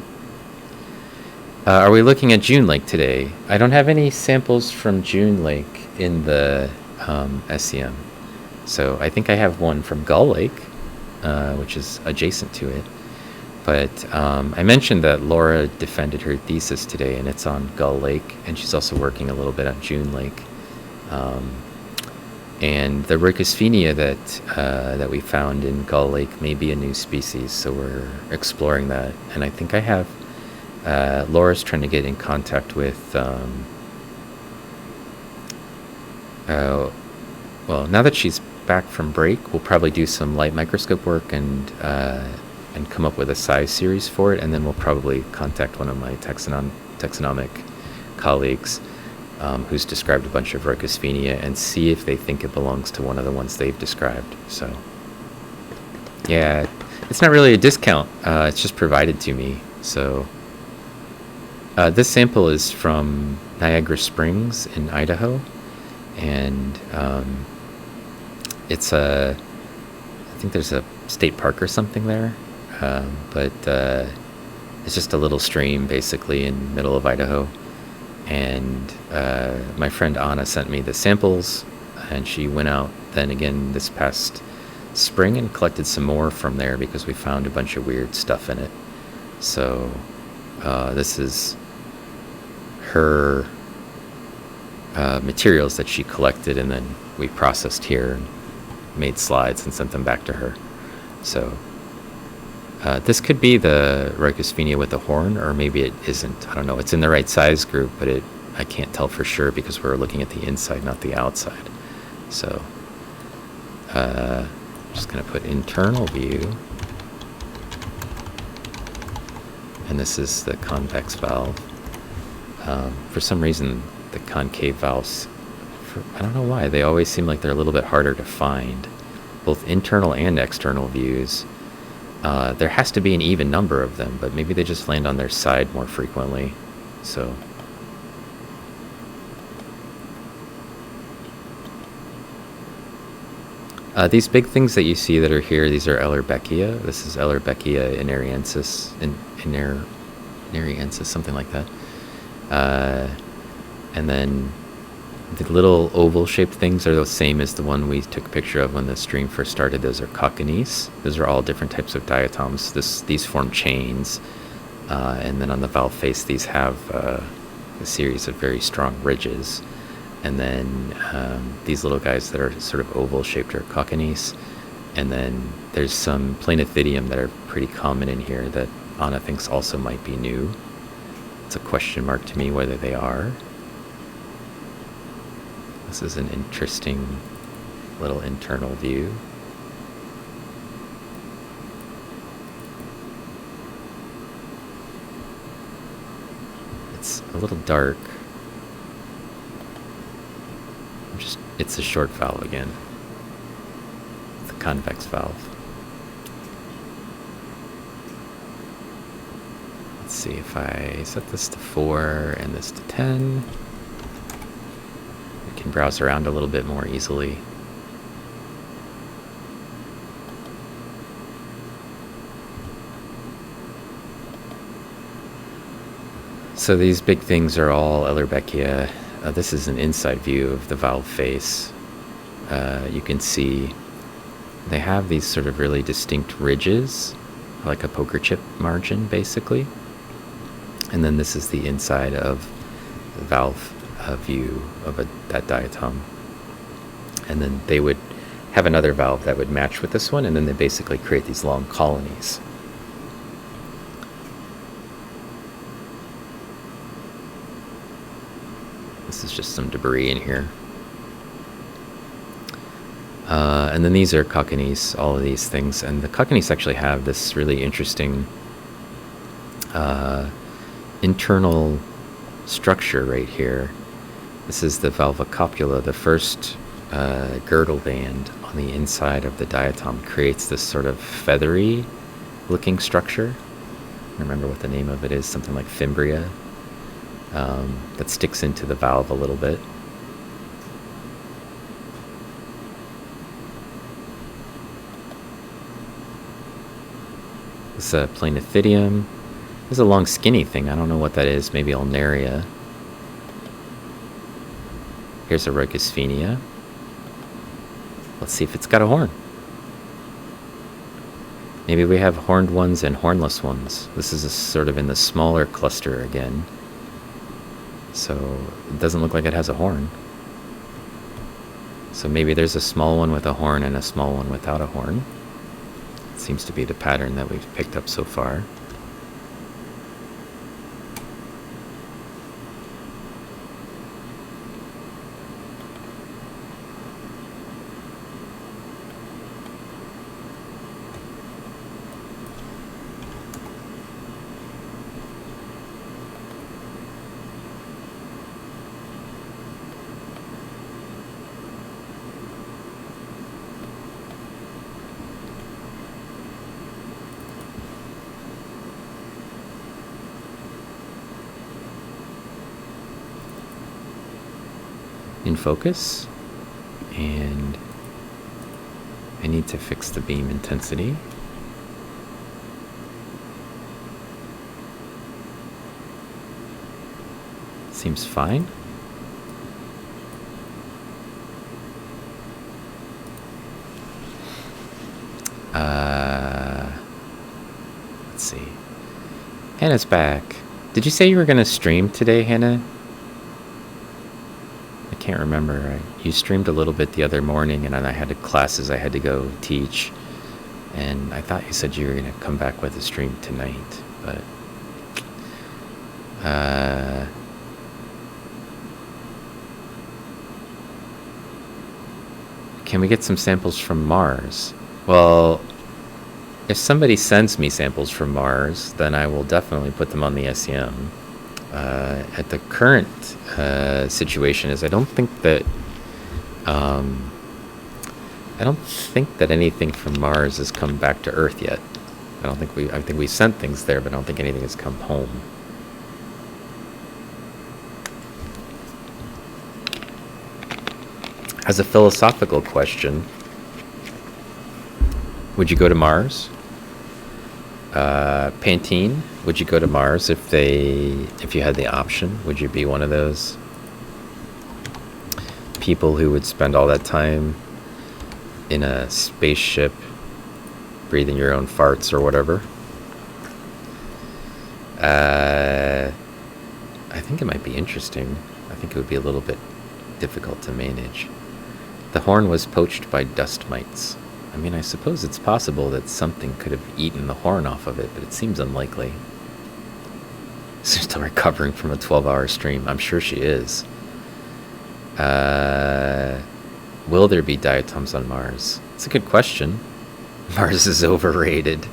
are we looking at June Lake today? I don't have any samples from June Lake in the SEM, so I think I have one from Gull Lake, which is adjacent to it. But I mentioned that Laura defended her thesis today, and it's on Gull Lake, and she's also working a little bit on June Lake. And the Rhoicosphenia that we found in Gull Lake may be a new species, so we're exploring that. And I think I have Laura's trying to get in contact with. Well, now that she's back from break, we'll probably do some light microscope work and come up with a size series for it, and then we'll probably contact one of my taxonomic colleagues who's described a bunch of Ricosphenia and see if they think it belongs to one of the ones they've described. So yeah, it's not really a discount, it's just provided to me. So this sample is from Niagara Springs in Idaho, and it's I think there's a state park or something there, but it's just a little stream basically in the middle of Idaho. And my friend Anna sent me the samples, and she went out then again this past spring and collected some more from there because we found a bunch of weird stuff in it. So this is her materials that she collected, and then we processed here and made slides and sent them back to her. So this could be the Rhoicosphenia with the horn, or maybe it isn't. I don't know. It's in the right size group, but I can't tell for sure because we're looking at the inside, not the outside. So just going to put internal view. And this is the convex valve. For some reason, the concave valves, I don't know why, they always seem like they're a little bit harder to find, both internal and external views. There has to be an even number of them, but maybe they just land on their side more frequently. So These big things that you see that are here, these are Elervecchia. This is Alarbekia inariensis, something like that. And then the little oval-shaped things are the same as the one we took a picture of when the stream first started. Those are Cockanies. Those are all different types of diatoms. These form chains. And then on the valve face, these have a series of very strong ridges. And then these little guys that are sort of oval-shaped are Cockanies. And then there's some Planethidium that are pretty common in here that Anna thinks also might be new. It's a question mark to me whether they are. This is an interesting little internal view. It's a little dark. It's a short valve again. It's a convex valve. Let's see if I set this to 4 and this to 10. We can browse around a little bit more easily. So these big things are all Alarbekia. This is an inside view of the valve face. You can see they have these sort of really distinct ridges, like a poker chip margin, basically. And then this is the inside of the valve view of that diatom. And then they would have another valve that would match with this one, and then they basically create these long colonies. This is just some debris in here. And then these are Cockanies, all of these things. And the Cockanies actually have this really interesting internal structure right here. This is the valva copula, the first girdle band on the inside of the diatom creates this sort of feathery looking structure. I don't remember what the name of it is, something like fimbria. That sticks into the valve a little bit. This is a Planethidium. This is a long skinny thing. I don't know what that is. Maybe Ulnaria. Here's a Rhoicosphenia. Let's see if it's got a horn. Maybe we have horned ones and hornless ones. This is sort of in the smaller cluster again. So it doesn't look like it has a horn. So maybe there's a small one with a horn and a small one without a horn. It seems to be the pattern that we've picked up so far. In focus, and I need to fix the beam intensity. Seems fine. Let's see. Hannah's back. Did you say you were going to stream today, Hannah? I can't remember. You streamed a little bit the other morning, and then I had classes I had to go teach. And I thought you said you were going to come back with a stream tonight, but can we get some samples from Mars? Well, if somebody sends me samples from Mars, then I will definitely put them on the SEM. At the current situation is I don't think that anything from Mars has come back to Earth yet. I think we sent things there, but I don't think anything has come home. As a philosophical question, Would you go to Mars? Pantene, would you go to Mars if you had the option? Would you be one of those people who would spend all that time in a spaceship breathing your own farts or whatever? I think it might be interesting. I think it would be a little bit difficult to manage. The horn was poached by dust mites. I mean, I suppose it's possible that something could have eaten the horn off of it, but it seems unlikely. She's still recovering from a 12-hour stream. I'm sure she is. Will there be diatoms on Mars? It's a good question. Mars is overrated.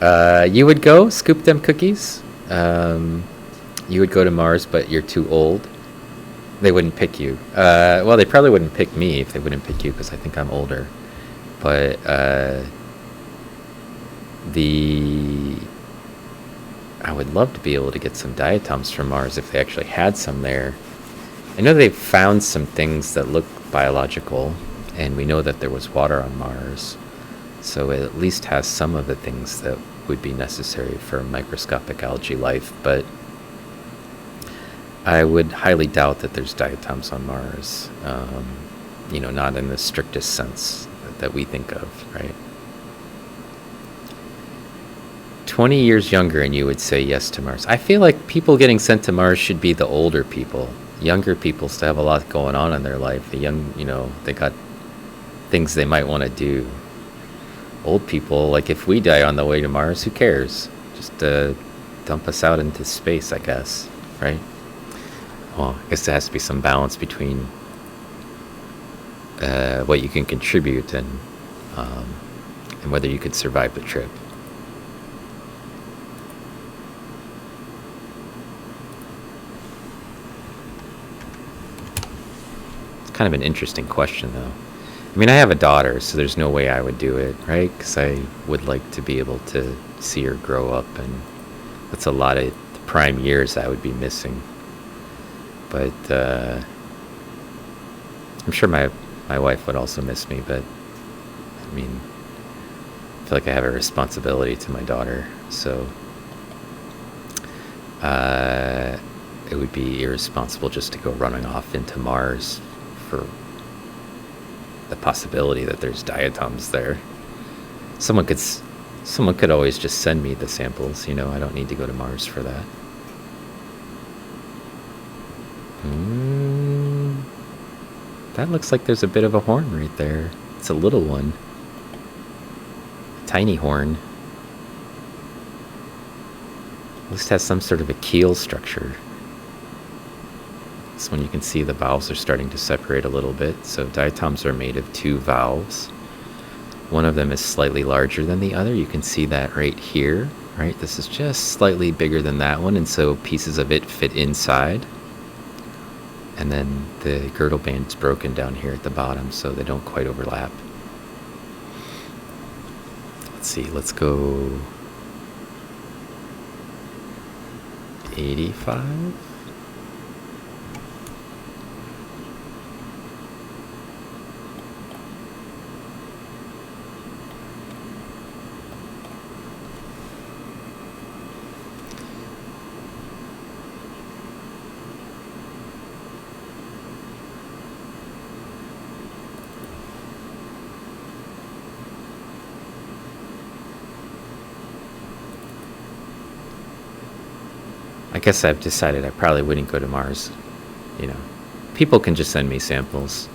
You would go scoop them cookies? You would go to Mars, but you're too old. They wouldn't pick you. Well, they probably wouldn't pick me if they wouldn't pick you, because I think I'm older. But I would love to be able to get some diatoms from Mars if they actually had some there. I know they've found some things that look biological, and we know that there was water on Mars. So it at least has some of the things that would be necessary for microscopic algae life, but I would highly doubt that there's diatoms on Mars. Not in the strictest sense that we think of, right? 20 years younger and you would say yes to Mars. I feel like people getting sent to Mars should be the older people. Younger people still have a lot going on in their life. The young, they got things they might want to do. Old people, like if we die on the way to Mars, who cares? Just dump us out into space, I guess, right? Well, I guess there has to be some balance between what you can contribute and whether you could survive the trip. It's kind of an interesting question, though. I mean, I have a daughter, so there's no way I would do it, right? Because I would like to be able to see her grow up, and that's a lot of the prime years I would be missing. But I'm sure my wife would also miss me, but I mean, I feel like I have a responsibility to my daughter, so it would be irresponsible just to go running off into Mars for the possibility that there's diatoms there. Someone could always just send me the samples, I don't need to go to Mars for that. That looks like there's a bit of a horn right there. It's a little one. Tiny horn. At least has some sort of a keel structure. This one you can see the valves are starting to separate a little bit. So diatoms are made of two valves. One of them is slightly larger than the other. You can see that right here, right? This is just slightly bigger than that one, and so pieces of it fit inside. And then the girdle band's broken down here at the bottom, so they don't quite overlap. Let's see, let's go 85. I guess I've decided I probably wouldn't go to Mars. People can just send me samples.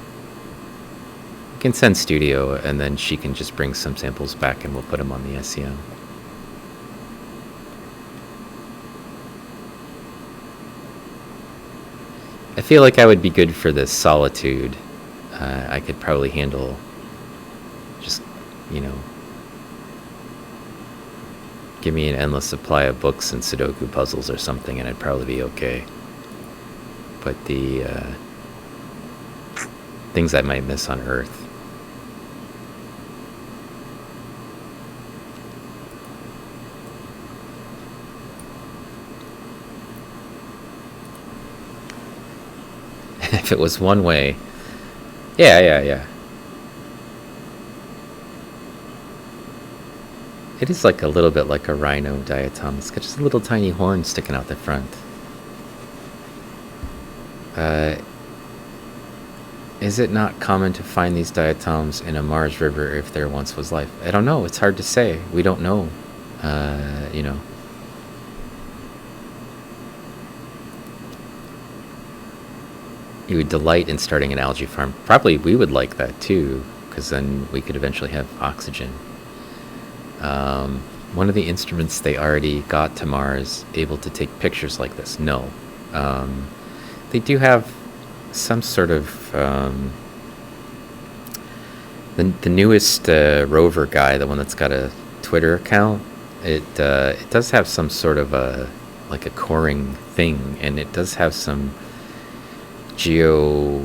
You can send Studio, and then she can just bring some samples back and we'll put them on the SEM. I feel like I would be good for the solitude. I could probably handle just, give me an endless supply of books and Sudoku puzzles or something, and I'd probably be okay. But the things I might miss on Earth. If it was one way. Yeah. It is like a little bit like a rhino diatom. It's got just a little tiny horn sticking out the front. Is it not common to find these diatoms in a Mars river if there once was life? I don't know. It's hard to say. We don't know. You know. You would delight in starting an algae farm. Probably we would like that too, because then we could eventually have oxygen. One of the instruments they already got to Mars able to take pictures like this? No. They do have some sort of the newest rover guy, the one that's got a Twitter account. It does have some sort of a coring thing, and it does have some geo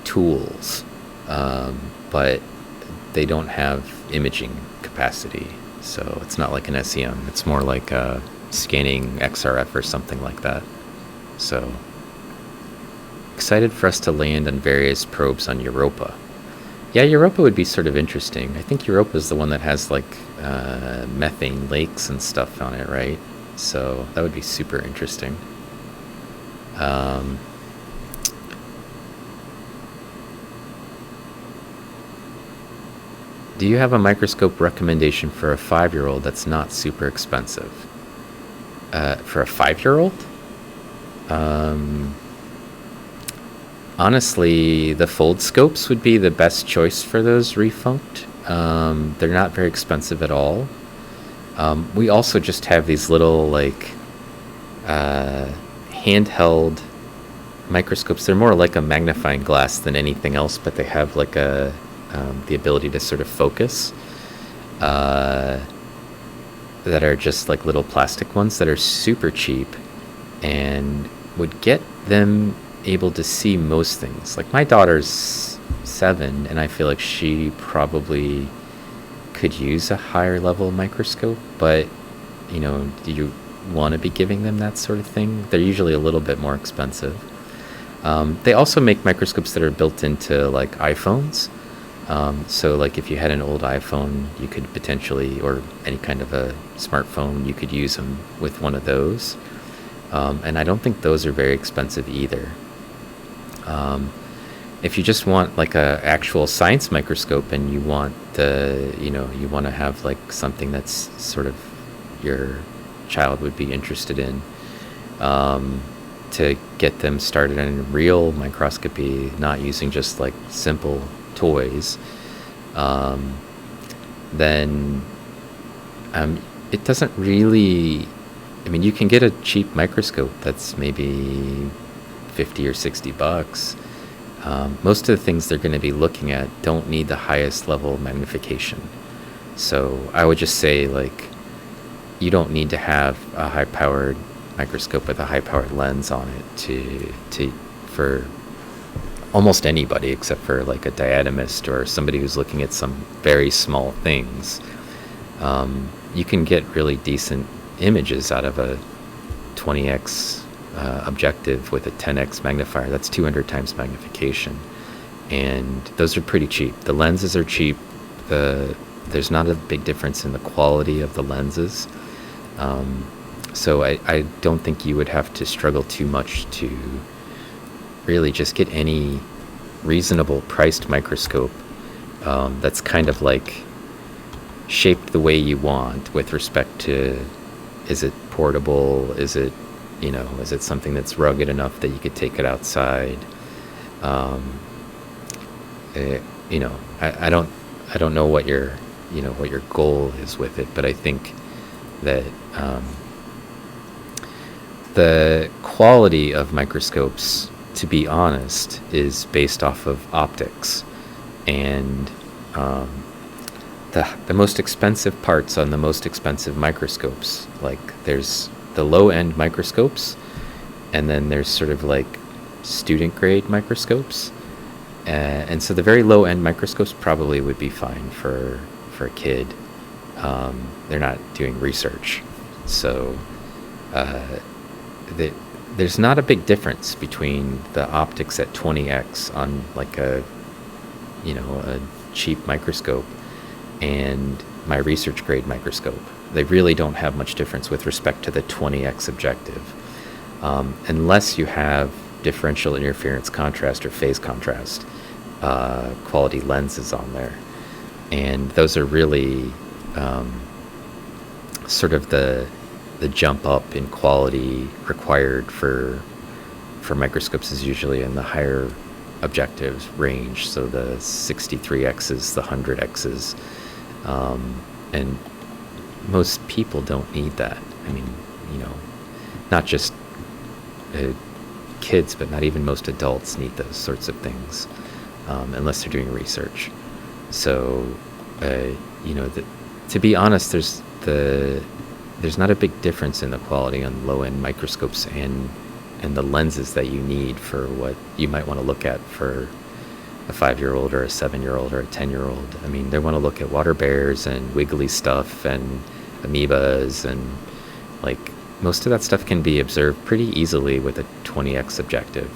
tools, but they don't have imaging capacity, so it's not like an SEM. It's more like scanning XRF or something like that. So excited for us to land on various probes on Europa. Yeah, Europa would be sort of interesting. I think Europa is the one that has methane lakes and stuff on it, right? So that would be super interesting. Do you have a microscope recommendation for a 5-year-old that's not super expensive? For a 5-year-old? Honestly, the fold scopes would be the best choice for those refunct. They're not very expensive at all. We also just have these little handheld microscopes. They're more like a magnifying glass than anything else, but they have the ability to sort of focus, that are just like little plastic ones that are super cheap and would get them able to see most things. Like my daughter's 7, and I feel like she probably could use a higher level microscope, but do you want to be giving them that sort of thing? They're usually a little bit more expensive. They also make microscopes that are built into iPhones. So if you had an old iPhone, you could potentially, or any kind of a smartphone, you could use them with one of those. And I don't think those are very expensive either. If you just want a actual science microscope and you want you want to have something that's sort of your child would be interested in, to get them started in real microscopy, not using just simple toys, then it doesn't really, you can get a cheap microscope that's maybe 50 or 60 bucks. Most of the things they're going to be looking at don't need the highest level magnification. So I would just say you don't need to have a high-powered microscope with a high-powered lens on it for almost anybody, except for a diatomist or somebody who's looking at some very small things. You can get really decent images out of a 20x objective with a 10x magnifier. That's 200 times magnification, and those are pretty cheap. The lenses are cheap. There's not a big difference in the quality of the lenses, so I don't think you would have to struggle too much to really just get any reasonable priced microscope that's kind of shaped the way you want with respect to, is it portable, is it is it something that's rugged enough that you could take it outside? I don't know what your what your goal is with it, but I think that the quality of microscopes, to be honest, is based off of optics, and the most expensive parts on the most expensive microscopes, there's the low-end microscopes, and then there's sort of student grade microscopes, and so the very low-end microscopes probably would be fine for a kid. They're not doing research, so there's not a big difference between the optics at 20x on a cheap microscope and my research grade microscope. They really don't have much difference with respect to the 20x objective, unless you have differential interference contrast or phase contrast quality lenses on there. And those are really sort of the jump up in quality required for microscopes is usually in the higher objectives range, so the 63x's, the 100x's, and most people don't need that. I mean, not just kids, but not even most adults need those sorts of things, unless they're doing research. So, to be honest, there's not a big difference in the quality on low-end microscopes and the lenses that you need for what you might want to look at for a 5-year-old or a 7-year-old or a 10-year-old. I mean, they want to look at water bears and wiggly stuff and amoebas, and like most of that stuff can be observed pretty easily with a 20x objective.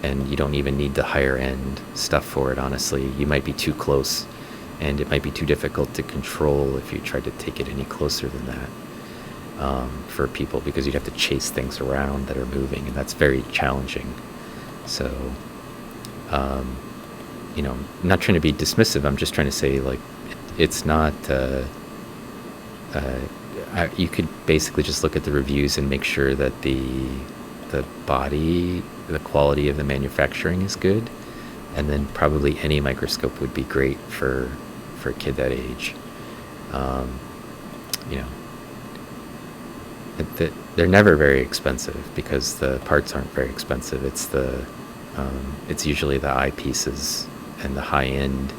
And you don't even need the higher end stuff for it, honestly. You might be too close, and it might be too difficult to control if you tried to take it any closer than that. For people, because you'd have to chase things around that are moving, and that's very challenging. So, I'm not trying to be dismissive. I'm just trying to say, like, it's not. You could basically just look at the reviews and make sure that the quality of the manufacturing is good, and then probably any microscope would be great for a kid that age. They're never very expensive because the parts aren't very expensive. It's usually the eyepieces and the high-end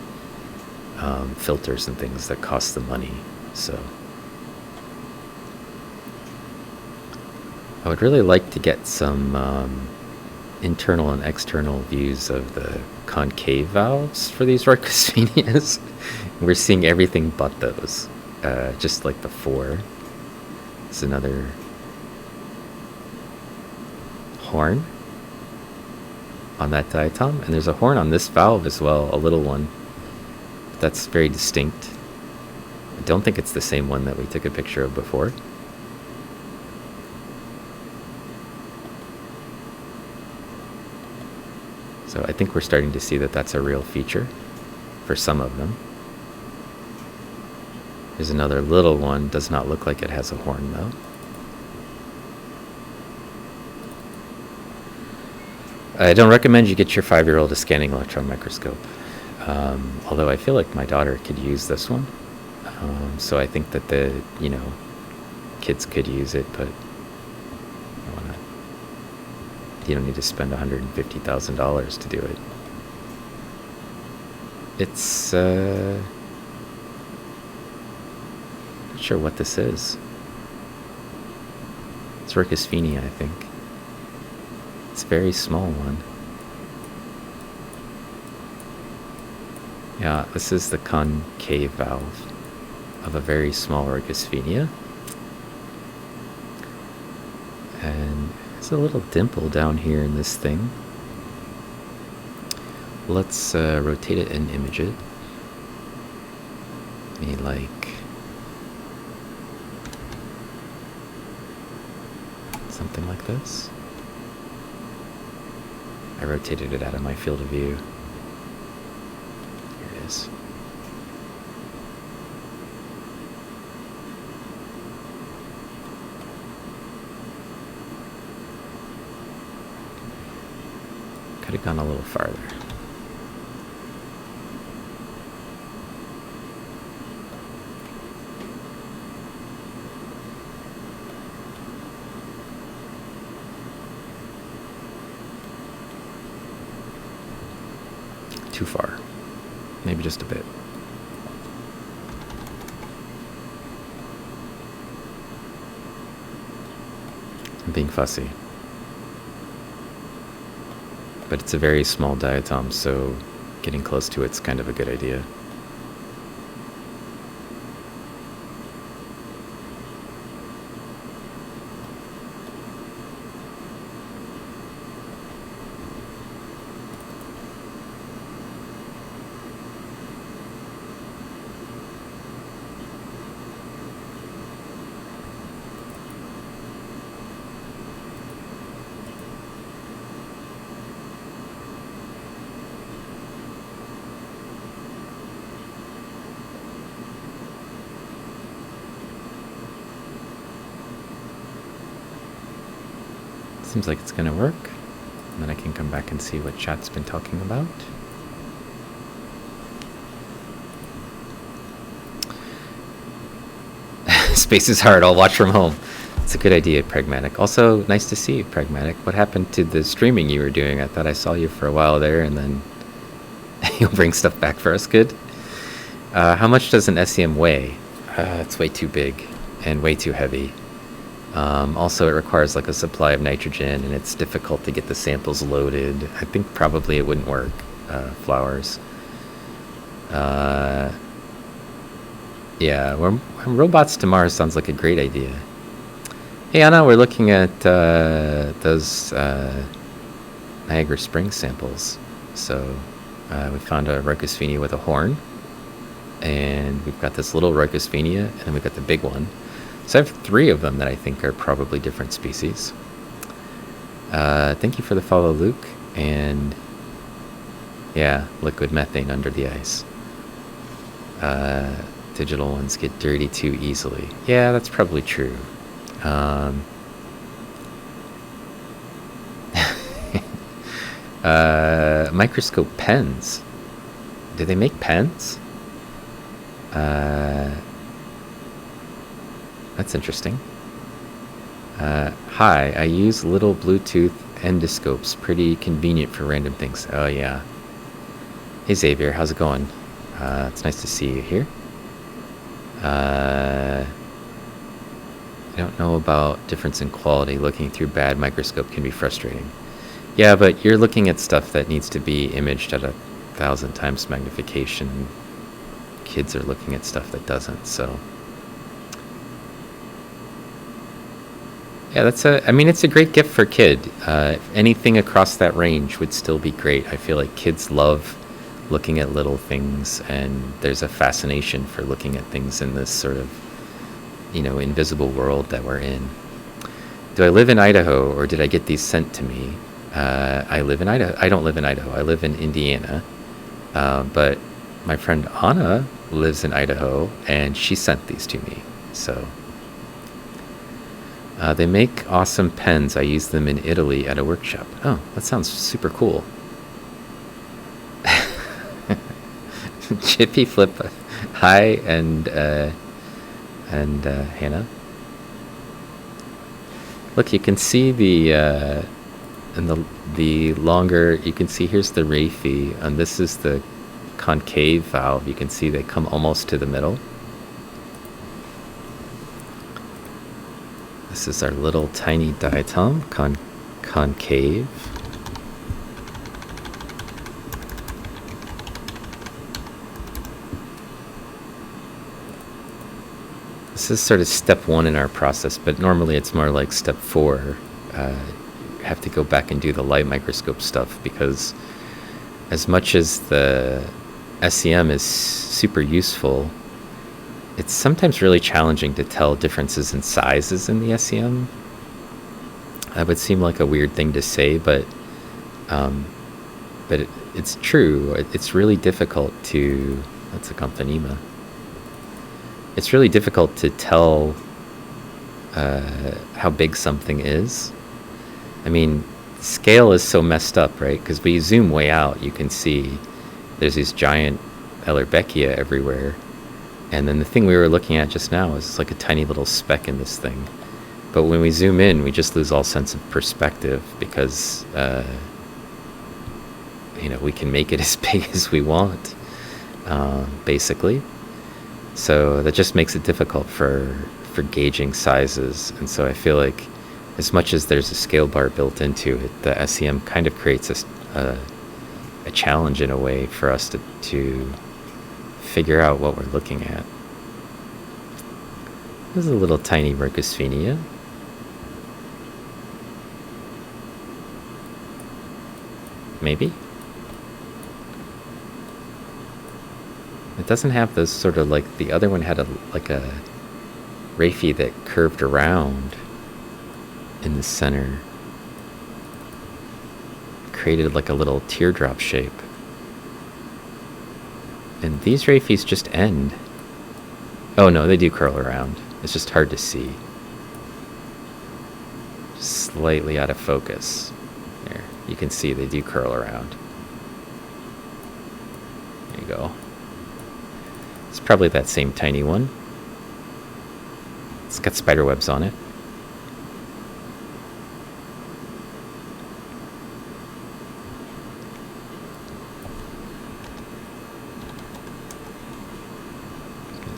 filters and things that cost the money. So I would really like to get some internal and external views of the concave valves for these Rhoicosphenias. We're seeing everything but those, just like before. It's another horn on that diatom, and there's a horn on this valve as well, a little one. But that's very distinct. I don't think it's the same one that we took a picture of before. So I think we're starting to see that that's a real feature for some of them. There's another little one, does not look like it has a horn though. I don't recommend you get your 5-year-old a scanning electron microscope, although I feel like my daughter could use this one. So I think that the kids could use it, but you don't need to spend $150,000 to do it. It's not sure what this is. It's Ricosphenia, I think. It's a very small one. Yeah, this is the concave valve of a very small Ricosphenia. And there's a little dimple down here in this thing. Let's rotate it and image it. Maybe like something like this. I rotated it out of my field of view. Here it is. Could have gone a little farther. Too far. Maybe just a bit. I'm being fussy. But it's a very small diatom, so getting close to it's kind of a good idea. Seems like it's gonna work. And then I can come back and see what chat's been talking about. Space is hard, I'll watch from home. It's a good idea, Pragmatic. Also, nice to see you, Pragmatic. What happened to the streaming you were doing? I thought I saw you for a while there, and then you'll bring stuff back for us. Good. How much does an SEM weigh? It's way too big and way too heavy. Also, it requires like a supply of nitrogen, and it's difficult to get the samples loaded. I think probably it wouldn't work. Flowers. Yeah, robots to Mars sounds like a great idea. Hey Anna, we're looking at those Niagara Springs samples. So we found a Ricosphenia with a horn, and we've got this little Rhoicosphenia, and then we've got the big one. So I have 3 of them that I think are probably different species. Thank you for the follow, Luke. And yeah, liquid methane under the ice. Digital ones get dirty too easily. Yeah, that's probably true. Microscope pens. Do they make pens? That's interesting. Hi, I use little Bluetooth endoscopes. Pretty convenient for random things. Oh, yeah. Hey, Xavier. How's it going? It's nice to see you here. I don't know about difference in quality. Looking through bad microscope can be frustrating. Yeah, but you're looking at stuff that needs to be imaged at 1,000 times magnification. Kids are looking at stuff that doesn't, so... Yeah, I mean, it's a great gift for a kid. Anything across that range would still be great. I feel like kids love looking at little things, and there's a fascination for looking at things in this sort of, invisible world that we're in. Do I live in Idaho, or did I get these sent to me? I live in Idaho. I don't live in Idaho. I live in Indiana. But my friend Anna lives in Idaho, and she sent these to me. So they make awesome pens. I use them in Italy at a workshop. Oh, that sounds super cool. Chippy Flip, hi, and Hannah. Look, you can see the longer, you can see here's the raphy, and this is the concave valve. You can see they come almost to the middle. This is our little tiny diatom, concave. This is sort of step 1 in our process, but normally it's more like step 4. Have to go back and do the light microscope stuff, because as much as the SEM is super useful, it's sometimes really challenging to tell differences in sizes in the SEM. That would seem like a weird thing to say, but it's true. It's really difficult to... That's a Gomphonema. It's really difficult to tell how big something is. I mean, scale is so messed up, right? Because we zoom way out, you can see there's these giant Elervecchia everywhere. And then the thing we were looking at just now is like a tiny little speck in this thing. But when we zoom in, we just lose all sense of perspective, because, we can make it as big as we want, basically. So that just makes it difficult for gauging sizes. And so I feel like as much as there's a scale bar built into it, the SEM kind of creates a challenge in a way for us to figure out what we're looking at. There's a little tiny Ricosphenia. Maybe. It doesn't have those sort of like the other one had a raphy that curved around in the center, created like a little teardrop shape. And these raphies just end. Oh no, they do curl around. It's just hard to see. Just slightly out of focus. There, you can see they do curl around. There you go. It's probably that same tiny one. It's got spider webs on it.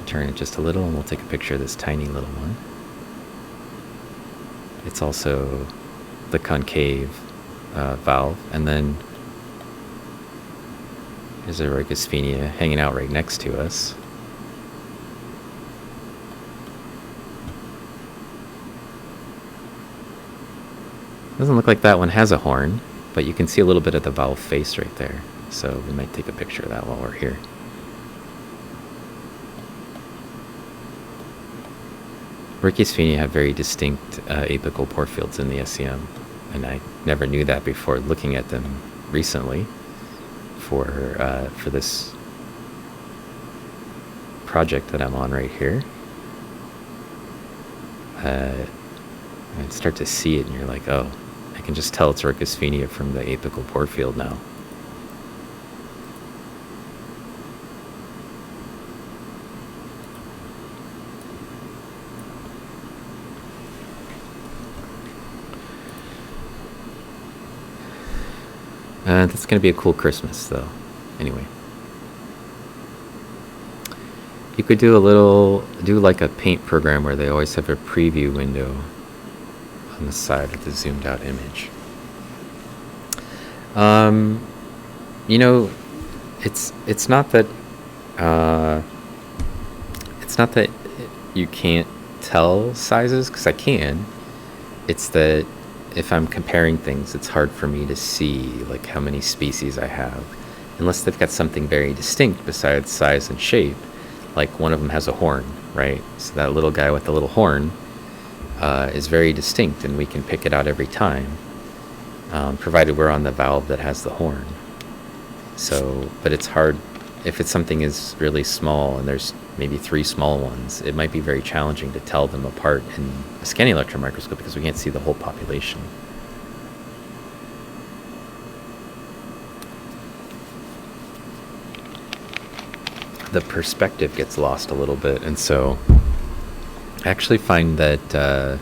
Turn it just a little and we'll take a picture of this tiny little one. It's also the concave valve, and then there's a Ricosphenia hanging out right next to us. Doesn't look like that one has a horn, but you can see a little bit of the valve face right there, so we might take a picture of that while we're here. Ricosphenia have very distinct apical portfields in the SEM, and I never knew that before looking at them recently for this project that I'm on right here. And start to see it, and you're like, oh, I can just tell it's Ricosphenia from the apical portfield now. That's going to be a cool Christmas, though. Anyway. You could do like a paint program where they always have a preview window on the side of the zoomed out image. You know, it's not that you can't tell sizes, because I can. It's that if I'm comparing things, it's hard for me to see like how many species I have, unless they've got something very distinct besides size and shape. Like one of them has a horn, right? So that little guy with the little horn is very distinct, and we can pick it out every time, provided we're on the valve that has the horn. So, but it's hard if it's something is really small and there's maybe 3 small ones. It might be very challenging to tell them apart in a scanning electron microscope because we can't see the whole population. The perspective gets lost a little bit, and so I actually find that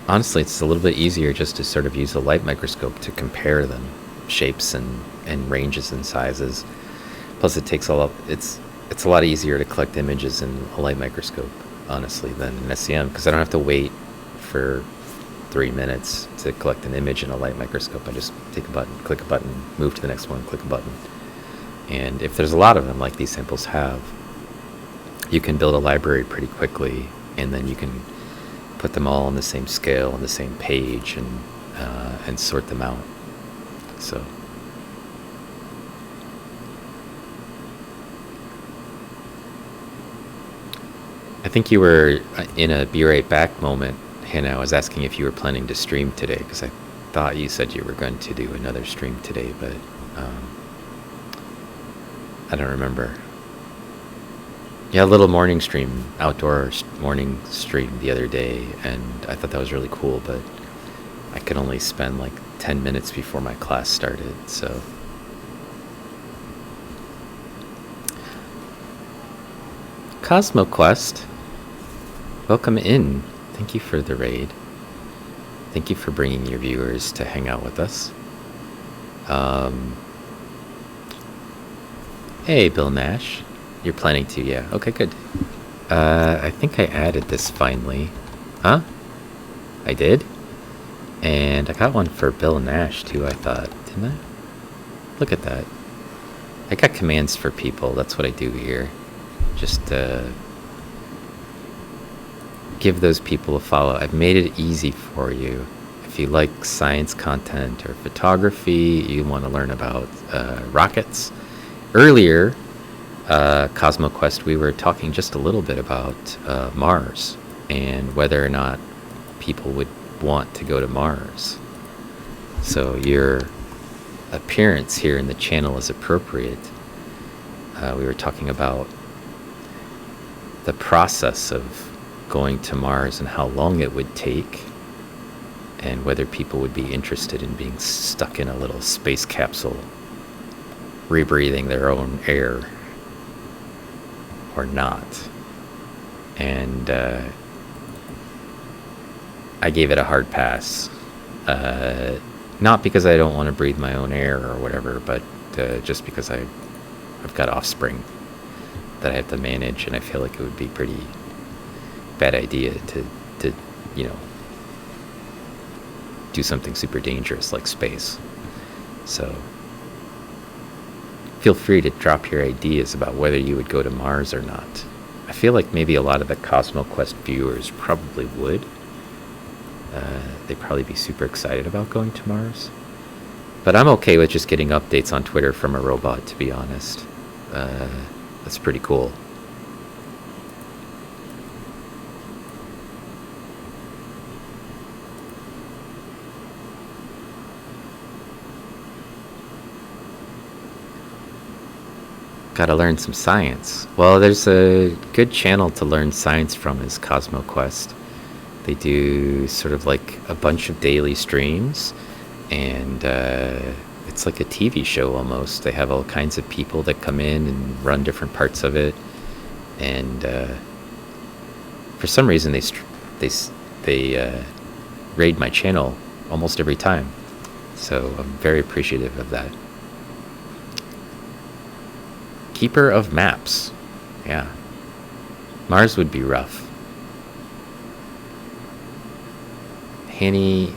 honestly it's a little bit easier just to sort of use a light microscope to compare them, shapes and ranges and sizes. Plus it takes it's a lot easier to collect images in a light microscope, honestly, than an SEM, because I don't have to wait for 3 minutes to collect an image in a light microscope. I just take a button, click a button, move to the next one, click a button. And if there's a lot of them, like these samples have, you can build a library pretty quickly, and then you can put them all on the same scale, on the same page, and sort them out. So I think you were in a be right back moment, Hannah. I was asking if you were planning to stream today, because I thought you said you were going to do another stream today, but I don't remember. You had a little morning stream, outdoor morning stream the other day, and I thought that was really cool, but I could only spend like 10 minutes before my class started, so. CosmoQuest, welcome in. Thank you for the raid. Thank you for bringing your viewers to hang out with us. Hey, Bill Nash. You're planning to, yeah. Okay, good. I think I added this finally. Huh? I did? And I got one for Bill Nash, too, I thought. Didn't I? Look at that. I got commands for people. That's what I do here. Just give those people a follow. I've made it easy for you. If you like science content or photography, you want to learn about rockets. Earlier, CosmoQuest, we were talking just a little bit about Mars and whether or not people would want to go to Mars. So your appearance here in the channel is appropriate. We were talking about the process of going to Mars and how long it would take, and whether people would be interested in being stuck in a little space capsule, rebreathing their own air, or not. And I gave it a hard pass. Not because I don't want to breathe my own air or whatever, but just because I've got offspring that I have to manage, and I feel like it would be pretty bad idea to you know, do something super dangerous like space. So feel free to drop your ideas about whether you would go to Mars or not. I feel like maybe a lot of the CosmoQuest viewers probably would. They'd probably be super excited about going to Mars. But I'm okay with just getting updates on Twitter from a robot, to be honest. That's pretty cool. Gotta learn some science. Well, there's a good channel to learn science from is CosmoQuest. They do sort of like a bunch of daily streams, and it's like a TV show almost. They have all kinds of people that come in and run different parts of it, and for some reason they raid my channel almost every time, so I'm very appreciative of that. Keeper of maps. Yeah. Mars would be rough. Hanny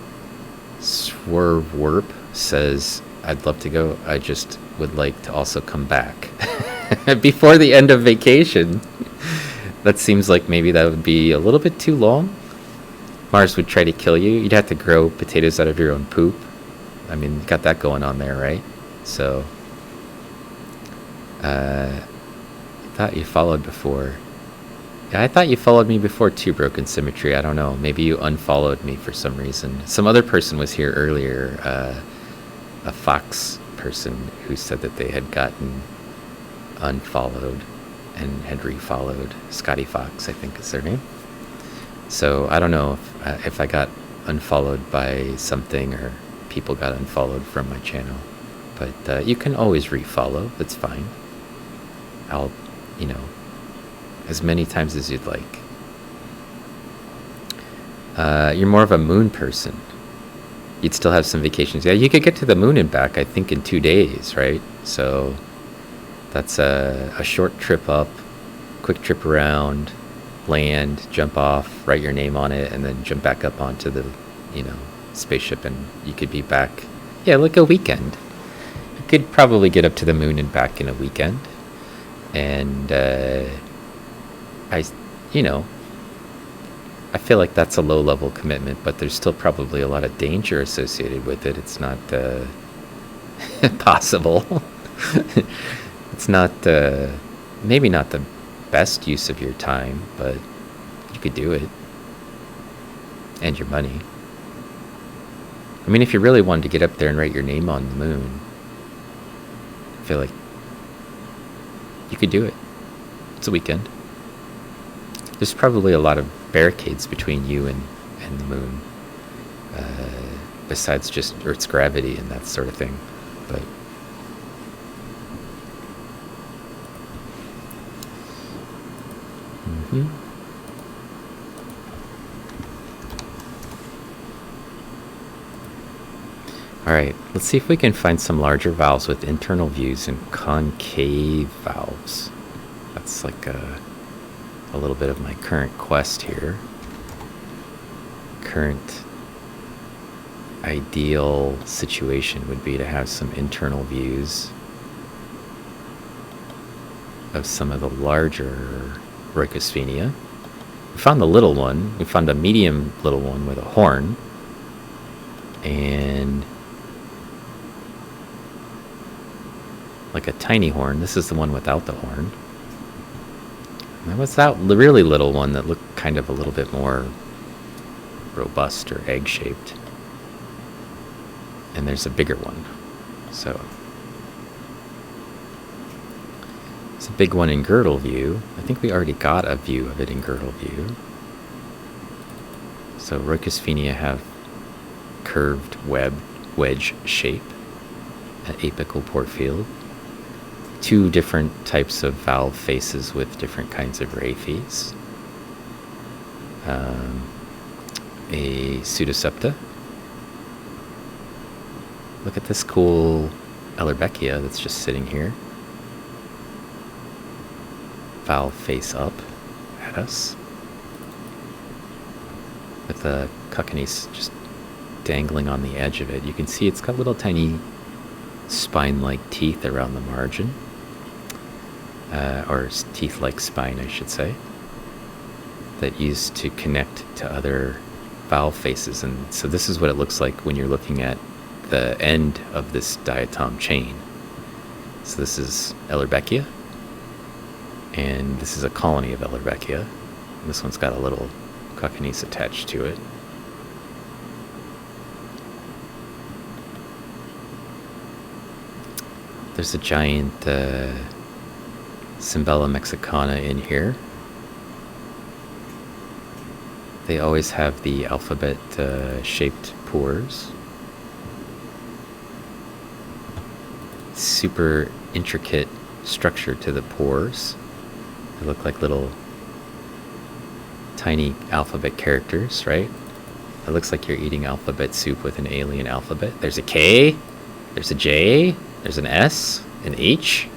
Swerwerp says, I'd love to go. I just would like to also come back before the end of vacation. That seems like maybe that would be a little bit too long. Mars would try to kill you. You'd have to grow potatoes out of your own poop. I mean, you got that going on there, right? So I thought you followed before. Yeah, I thought you followed me before too, Broken Symmetry. I don't know. Maybe you unfollowed me for some reason. Some other person was here earlier, a Fox person who said that they had gotten unfollowed and had refollowed. Scotty Fox, I think is their name. So I don't know if I got unfollowed by something or people got unfollowed from my channel. But you can always refollow. That's fine. I'll, you know, as many times as you'd like. You're more of a moon person. You'd still have some vacations. Yeah, you could get to the moon and back, I think, in 2 days, right? So that's a short trip up, quick trip around, land, jump off, write your name on it, and then jump back up onto the, you know, spaceship, and you could be back. Yeah, like a weekend. You could probably get up to the moon and back in a weekend. And you know, I feel like that's a low-level commitment, but there's still probably a lot of danger associated with it. It's not possible. It's not maybe not the best use of your time, but you could do it, and your money. I mean, if you really wanted to get up there and write your name on the moon, I feel like you could do it. It's a weekend. There's probably a lot of barricades between you and the moon, besides just Earth's gravity and that sort of thing. But all right, let's see if we can find some larger valves with internal views and concave valves. That's like a little bit of my current quest here. Current ideal situation would be to have some internal views of some of the larger Rhoicosphenia. We found the little one. We found a medium little one with a horn. And like a tiny horn. This is the one without the horn. There was that really little one that looked kind of a little bit more robust or egg-shaped. And there's a bigger one. So it's a big one in girdle view. I think we already got a view of it in girdle view. So Rhoicosphenia have curved wedge shape, an apical portfield. Two different types of valve faces with different kinds of raphes. A pseudosepta. Look at this cool Elervecchia that's just sitting here. Valve face up at us. With the Cockneys just dangling on the edge of it. You can see it's got little tiny spine-like teeth around the margin. Or teeth-like spine, I should say. That used to connect to other valve faces. And so this is what it looks like when you're looking at the end of this diatom chain. So this is Alarbekia, and this is a colony of Alarbekia. This one's got a little cockneys attached to it. There's a giant Cimbella mexicana in here. They always have the alphabet shaped pores. Super intricate structure to the pores. They look like little tiny alphabet characters, right? It looks like you're eating alphabet soup with an alien alphabet. There's a K, there's a J, there's an S, an H.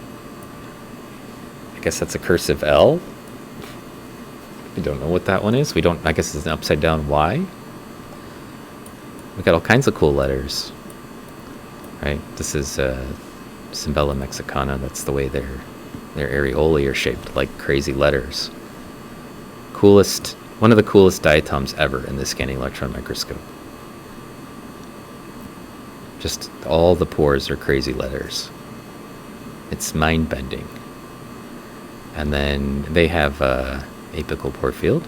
I guess that's a cursive L. We don't know what that one is. I guess it's an upside down Y. We got all kinds of cool letters, right? This is Cimbella mexicana. That's the way their areolae are shaped, like crazy letters. One of the coolest diatoms ever in the scanning electron microscope. Just all the pores are crazy letters. It's mind-bending. And then they have apical portfield.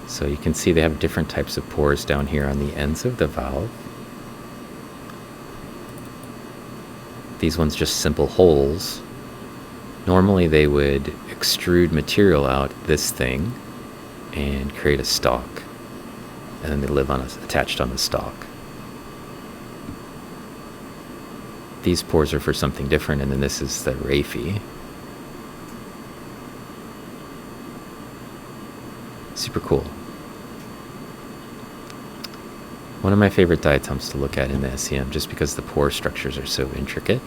So you can see they have different types of pores down here on the ends of the valve. These ones just simple holes. Normally they would extrude material out this thing and create a stalk, and then they live attached on the stalk. These pores are for something different, and then this is the raphe. Super cool. One of my favorite diatoms to look at in the SEM, just because the pore structures are so intricate.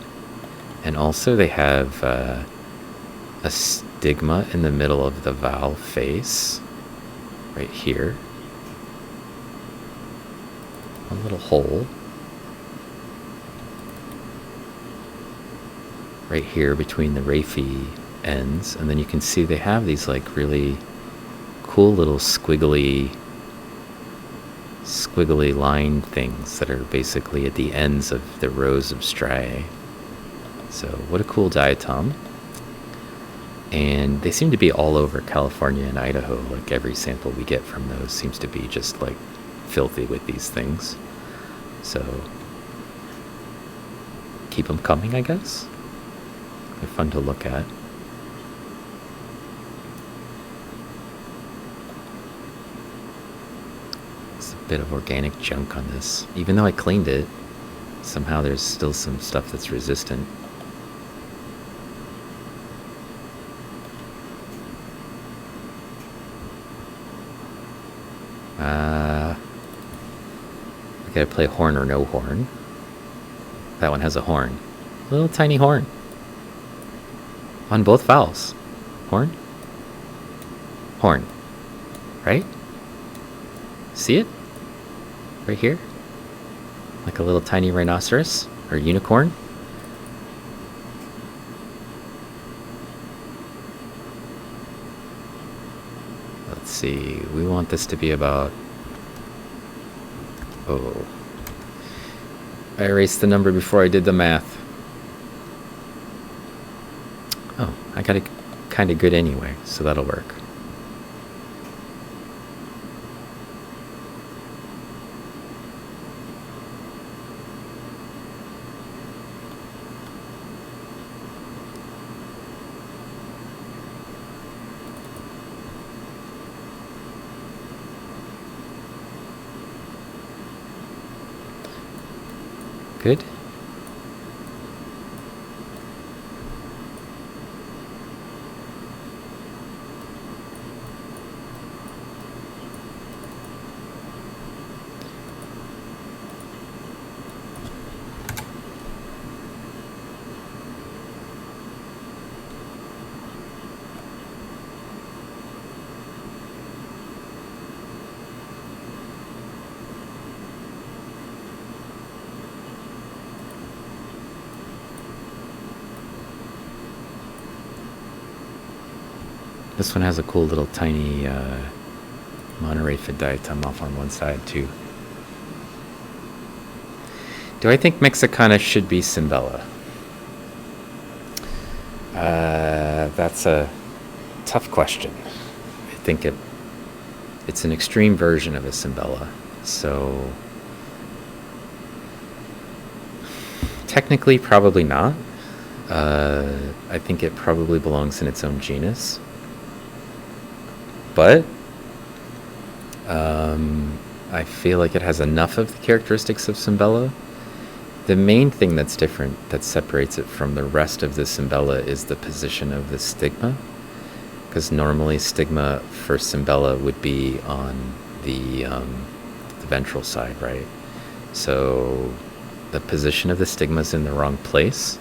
And also they have a stigma in the middle of the valve face, right here. A little hole. Right here between the raphe ends. And then you can see they have these like really cool little squiggly line things that are basically at the ends of the rows of striae. So what a cool diatom. And they seem to be all over California and Idaho. Like every sample we get from those seems to be just like filthy with these things. So keep them coming, I guess. They're fun to look at. Bit of organic junk on this. Even though I cleaned it, somehow there's still some stuff that's resistant. I gotta play horn or no horn. That one has a horn. A little tiny horn. On both valves. Horn? Horn. Right? See it? Right here? Like a little tiny rhinoceros or unicorn. Let's see, we want this to be about... Oh. I erased the number before I did the math. Oh, I got it kind of good anyway, so that'll work. good. This one has a cool little tiny monoraphid diatom off on one side too. Do I think Mexicana should be Cimbella? That's a tough question. I think it's an extreme version of a Cimbella. So technically, probably not. I think it probably belongs in its own genus. But I feel like it has enough of the characteristics of Cimbella. The main thing that's different, that separates it from the rest of the Cimbella, is the position of the stigma. Because normally stigma for Cimbella would be on the ventral side, right? So the position of the stigma is in the wrong place.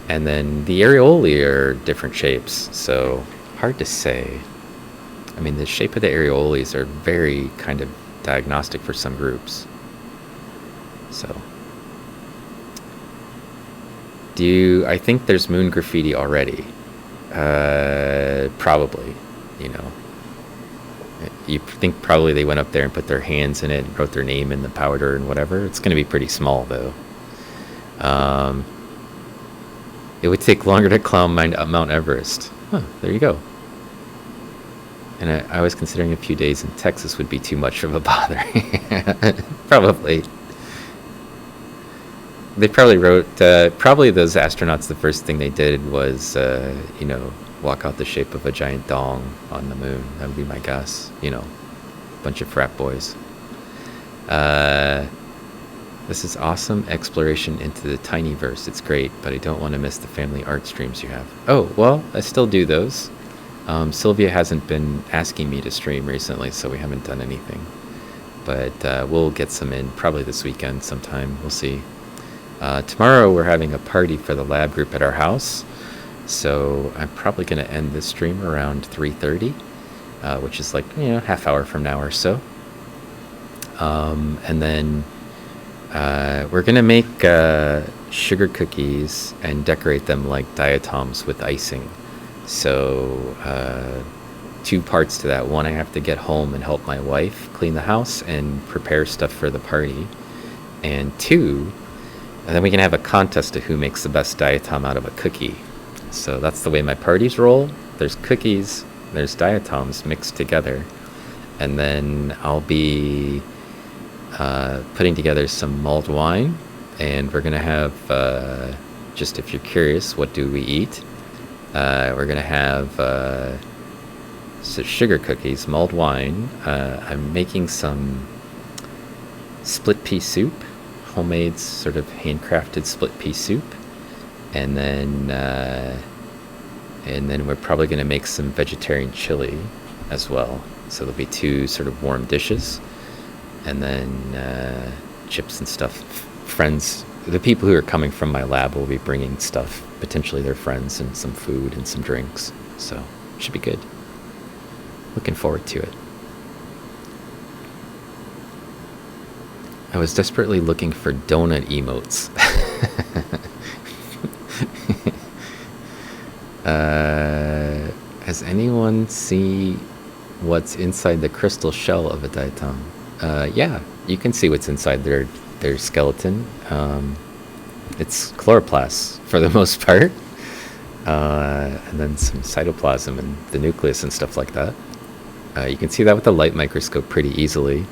And then the areolae are different shapes, so hard to say. I mean, the shape of the areoles are very kind of diagnostic for some groups. So, I think there's moon graffiti already? Probably, you know. You think probably they went up there and put their hands in it and wrote their name in the powder and whatever. It's going to be pretty small, though. It would take longer to climb Mount Everest. Huh, there you go. And I was considering a few days in Texas would be too much of a bother. Probably. They probably wrote, probably those astronauts, the first thing they did was, walk out the shape of a giant dong on the moon. That would be my guess. You know, bunch of frat boys. This is awesome exploration into the tiny verse. It's great, but I don't want to miss the family art streams you have. Oh, well, I still do those. Sylvia hasn't been asking me to stream recently, so we haven't done anything. But we'll get some in probably this weekend sometime. We'll see. Tomorrow we're having a party for the lab group at our house, so I'm probably going to end this stream around 3:30, which is like, half hour from now or so. And then we're going to make sugar cookies and decorate them like diatoms with icing. So, 2 parts to that. One, I have to get home and help my wife clean the house and prepare stuff for the party. And 2, and then we can have a contest of who makes the best diatom out of a cookie. So that's the way my parties roll. There's cookies, there's diatoms mixed together. And then I'll be putting together some mulled wine. And we're going to have, just if you're curious, what do we eat? We're going to have sugar cookies, mulled wine. I'm making some split pea soup, homemade sort of handcrafted split pea soup. And then we're probably going to make some vegetarian chili as well. So there'll be 2 sort of warm dishes. And then chips and stuff. Friends, the people who are coming from my lab will be bringing stuff. Potentially their friends, and some food and some drinks. So, should be good. Looking forward to it. I was desperately looking for donut emotes. Has anyone seen what's inside the crystal shell of a diatom? Yeah, you can see what's inside their skeleton. It's chloroplasts for the most part, and then some cytoplasm and the nucleus and stuff like that. You can see that with the light microscope pretty easily.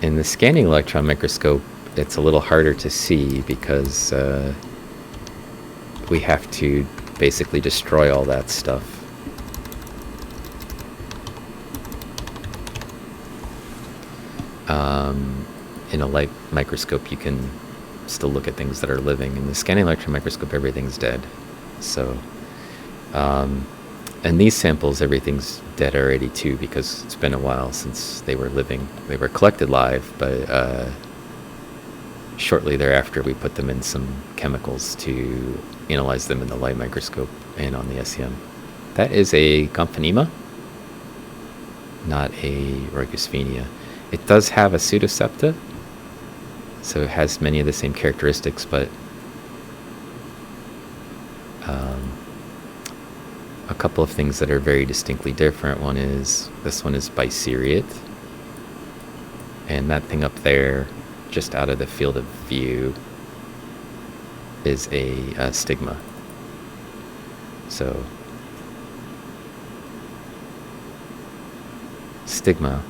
In the scanning electron microscope, it's a little harder to see because we have to basically destroy all that stuff. In a light microscope, you can still look at things that are living. In the scanning electron microscope, everything's dead. So, and these samples, everything's dead already too, because it's been a while since they were living. They were collected live, but shortly thereafter we put them in some chemicals to analyze them in the light microscope and on the SEM. That is a Gomphonema, not a Rhoicosphenia. It does have a pseudosepta, so it has many of the same characteristics, but a couple of things that are very distinctly different. This one is biseriate, and that thing up there, just out of the field of view, is a stigma. So stigma,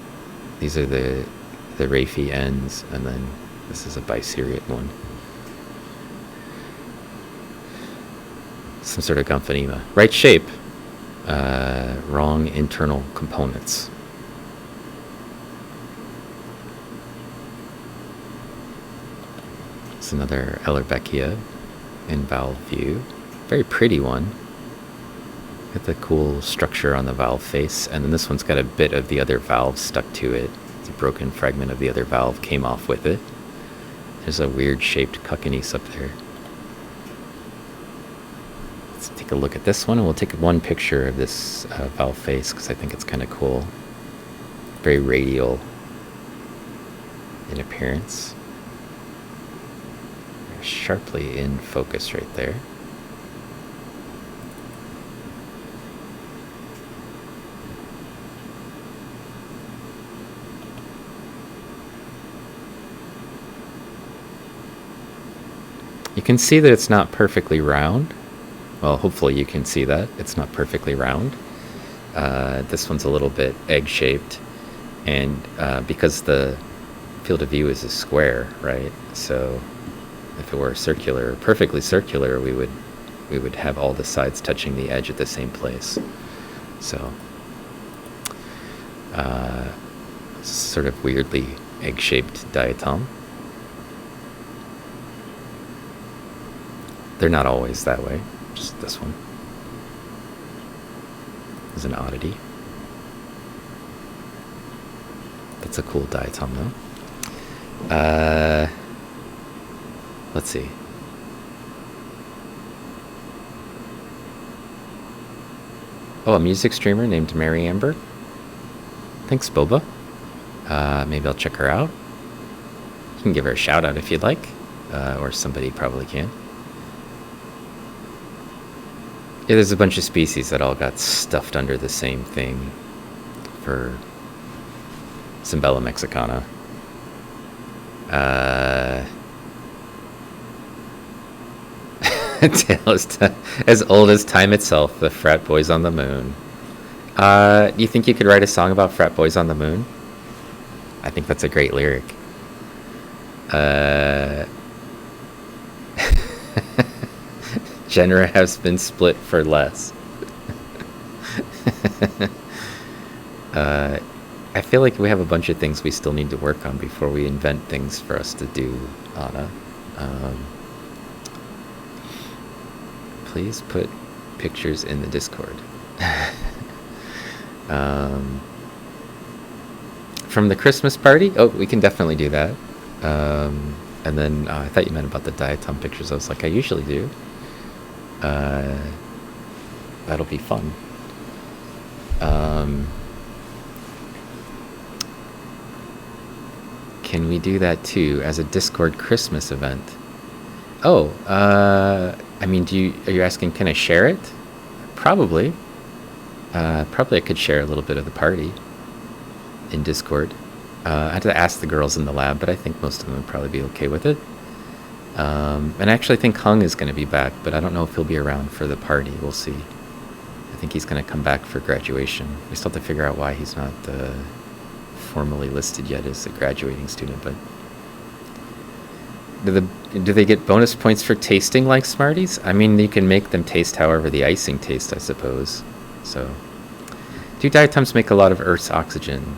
these are the raphy ends, and then this is a biseriate one. Some sort of Gomphonema. Right shape, wrong internal components. It's another Elervecchia in valve view. Very pretty one. Got the cool structure on the valve face, and then this one's got a bit of the other valve stuck to it. It's a broken fragment of the other valve came off with it. There's a weird shaped Cocconice up there. Let's take a look at this one, and we'll take one picture of this valve face because I think it's kind of cool. Very radial in appearance. Sharply in focus right there. You can see that it's not perfectly round. Well, hopefully you can see that it's not perfectly round. This one's a little bit egg-shaped, and because the field of view is a square, right? So if it were circular, perfectly circular, we would have all the sides touching the edge at the same place. So sort of weirdly egg-shaped diatom. They're not always that way, just this one is an oddity. That's a cool diatom though. Let's see. Oh, a music streamer named Mary Amber. Thanks, Boba. Maybe I'll check her out. You can give her a shout out if you'd like, or somebody probably can. Yeah, there's a bunch of species that all got stuffed under the same thing for Cimbella mexicana. Tale is as old as time itself, the frat boys on the moon. You think you could write a song about frat boys on the moon? I think that's a great lyric. Genre has been split for less. I feel like we have a bunch of things we still need to work on before we invent things for us to do, Anna. Please put pictures in the Discord. From the Christmas party? Oh, we can definitely do that. And then I thought you meant about the diatom pictures. I was like, I usually do. That'll be fun. Can we do that too as a Discord Christmas event? Oh, I mean, are you asking, can I share it? Probably. Probably I could share a little bit of the party in Discord. I had to ask the girls in the lab, but I think most of them would probably be okay with it. And I actually think Hung is going to be back, but I don't know if he'll be around for the party. We'll see. I think he's going to come back for graduation. We still have to figure out why he's not formally listed yet as a graduating student. But do they get bonus points for tasting like Smarties? I mean, you can make them taste however the icing tastes, I suppose. So, do diatoms make a lot of Earth's oxygen?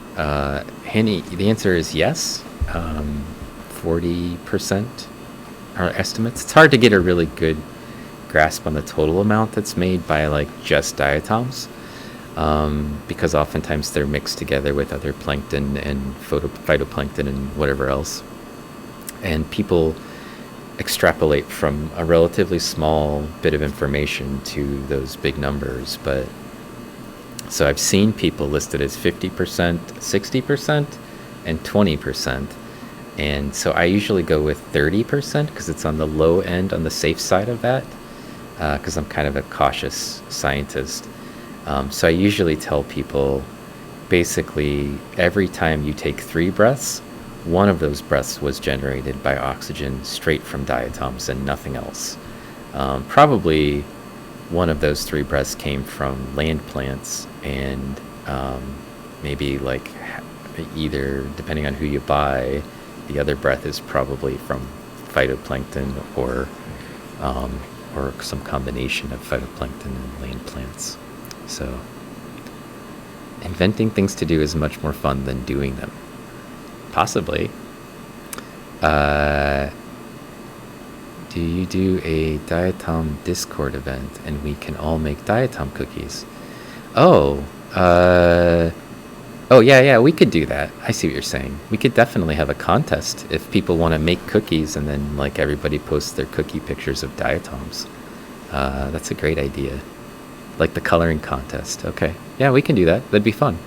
Henny, the answer is yes. 40%. our estimates. It's hard to get a really good grasp on the total amount that's made by like just diatoms, because oftentimes they're mixed together with other plankton and phytoplankton and whatever else. And people extrapolate from a relatively small bit of information to those big numbers. But so I've seen people listed as 50%, 60%, and 20%. And so I usually go with 30% because it's on the low end, on the safe side of that, because I'm kind of a cautious scientist. So I usually tell people, basically, every time you take 3 breaths, one of those breaths was generated by oxygen straight from diatoms and nothing else. Probably one of those 3 breaths came from land plants, and maybe like either, depending on who you buy, the other breath is probably from phytoplankton or some combination of phytoplankton and land plants. So inventing things to do is much more fun than doing them. Possibly. Do you do a Diatom Discord event and we can all make Diatom cookies? Oh, yeah, we could do that. I see what you're saying. We could definitely have a contest if people want to make cookies and then like everybody posts their cookie pictures of diatoms. That's a great idea. Like the coloring contest. Okay. Yeah, we can do that. That'd be fun.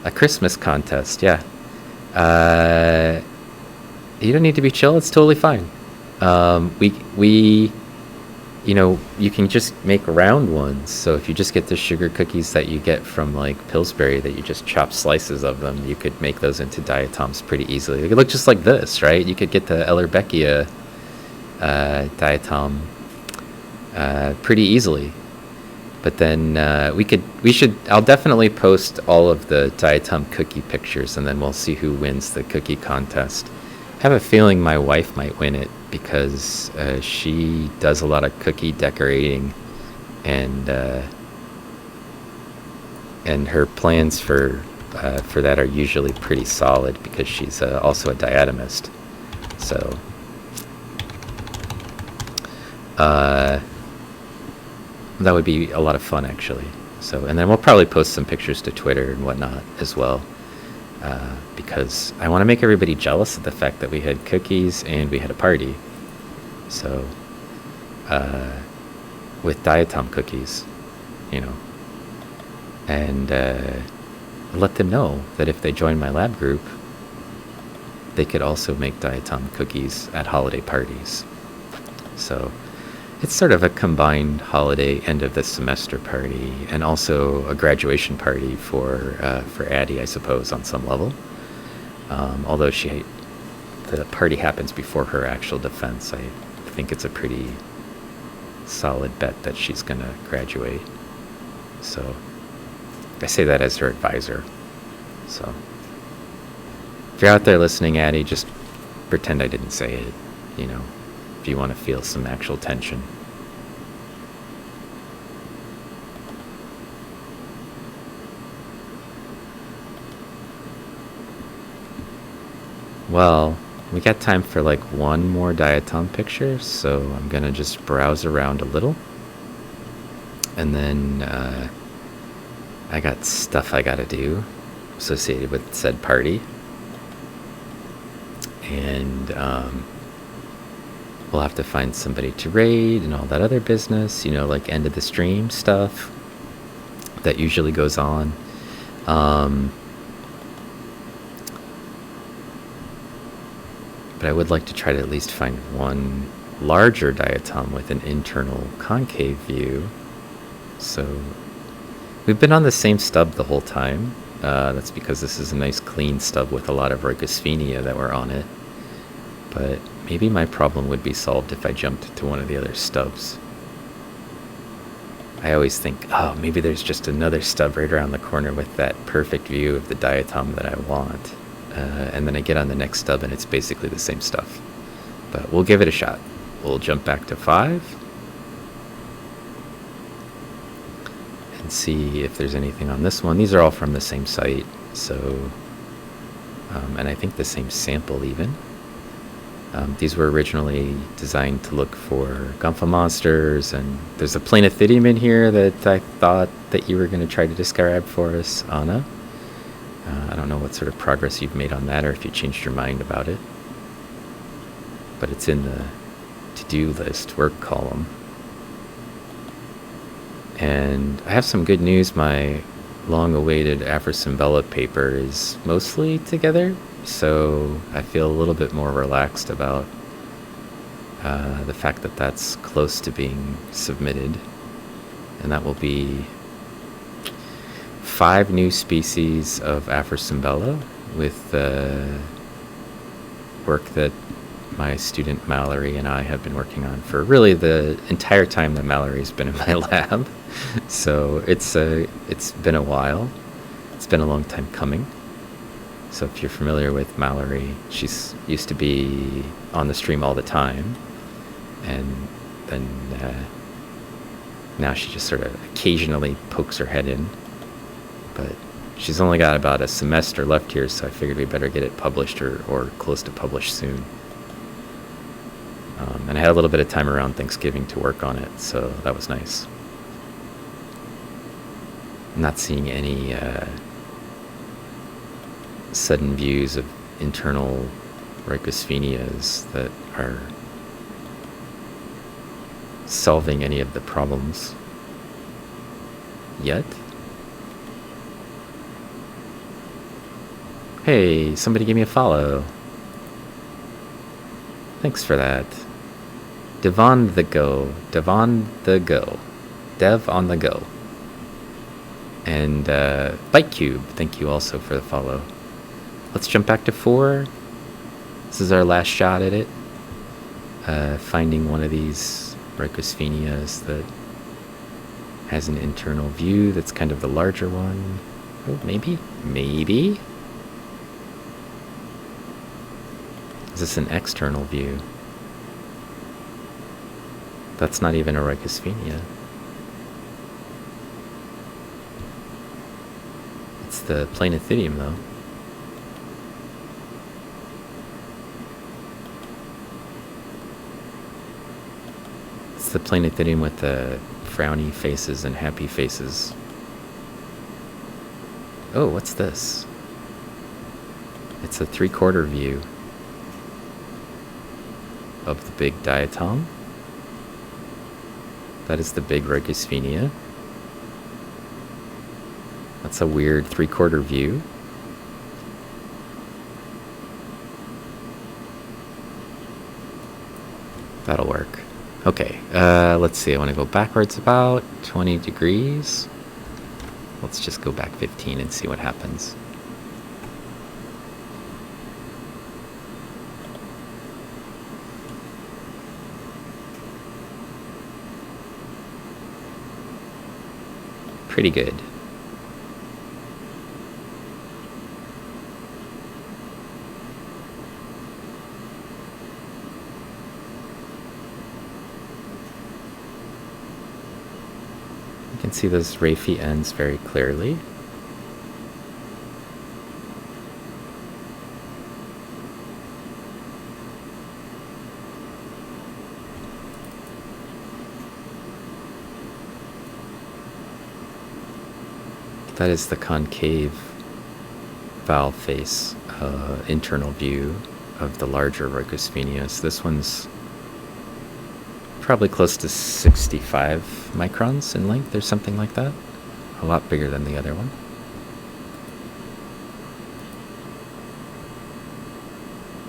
A Christmas contest, yeah. You don't need to be chill. It's totally fine. You can just make round ones. So if you just get the sugar cookies that you get from like Pillsbury, that you just chop slices of them, you could make those into diatoms pretty easily. They could look just like this, right? You could get the Elervecchia diatom pretty easily. But then I'll definitely post all of the diatom cookie pictures, and then we'll see who wins the cookie contest. I have a feeling my wife might win it because she does a lot of cookie decorating, and her plans for that are usually pretty solid because she's also a diatomist. So that would be a lot of fun, actually. So, and then we'll probably post some pictures to Twitter and whatnot as well, because I want to make everybody jealous of the fact that we had cookies and we had a party. So, with diatom cookies, and let them know that if they join my lab group, they could also make diatom cookies at holiday parties. So it's sort of a combined holiday end of the semester party and also a graduation party for Addie, I suppose, on some level. Although the party happens before her actual defense, I think it's a pretty solid bet that she's going to graduate. So I say that as her advisor. So if you're out there listening, Addie, just pretend I didn't say it, if you want to feel some actual tension. Well, we got time for like one more diatom picture, so I'm going to just browse around a little. And then I got stuff I got to do associated with said party. And we'll have to find somebody to raid and all that other business, like end of the stream stuff that usually goes on. But I would like to try to at least find one larger diatom with an internal concave view. So we've been on the same stub the whole time. That's because this is a nice clean stub with a lot of Rhoicosphenia that were on it. But maybe my problem would be solved if I jumped to one of the other stubs. I always think, maybe there's just another stub right around the corner with that perfect view of the diatom that I want. And then I get on the next stub and it's basically the same stuff. But we'll give it a shot. We'll jump back to 5 and see if there's anything on this one. These are all from the same site, so and I think the same sample even. These were originally designed to look for Gompha monsters, and there's a planethidium in here that I thought that you were going to try to describe for us, Anna. I don't know what sort of progress you've made on that, or if you changed your mind about it. But it's in the to-do list work column. And I have some good news. My long-awaited Afrosimbella paper is mostly together, so I feel a little bit more relaxed about the fact that that's close to being submitted. And that will be 5 new species of Afrosimbella with work that my student Mallory and I have been working on for really the entire time that Mallory's been in my lab. So it's been a while. It's been a long time coming. So if you're familiar with Mallory, she's used to be on the stream all the time, and then now she just sort of occasionally pokes her head in. But she's only got about a semester left here, so I figured we better get it published or close to published soon. And I had a little bit of time around Thanksgiving to work on it, so that was nice. I'm not seeing any sudden views of internal Rhoicosphenias that are solving any of the problems yet. Hey, somebody gave me a follow. Thanks for that. Dev on the go. Dev on the go. Dev on the go. And BiteCube, thank you also for the follow. Let's jump back to 4. This is our last shot at it. Finding one of these Rhoicosphenias that has an internal view that's kind of the larger one. Oh, maybe? Maybe? Is this an external view? That's not even a Rhoicosphenia. It's the planethidium, though. It's the planethidium with the frowny faces and happy faces. Oh, what's this? It's a 3/4 view of the big Diatom. That is the big Rhoicosphenia. That's a weird 3/4 view. That'll work. Okay, let's see. I want to go backwards about 20 degrees. Let's just go back 15 and see what happens. Pretty good. You can see those Raphy ends very clearly. That is the concave valve face internal view of the larger Rhoicosphenia. So this one's probably close to 65 microns in length or something like that. A lot bigger than the other one.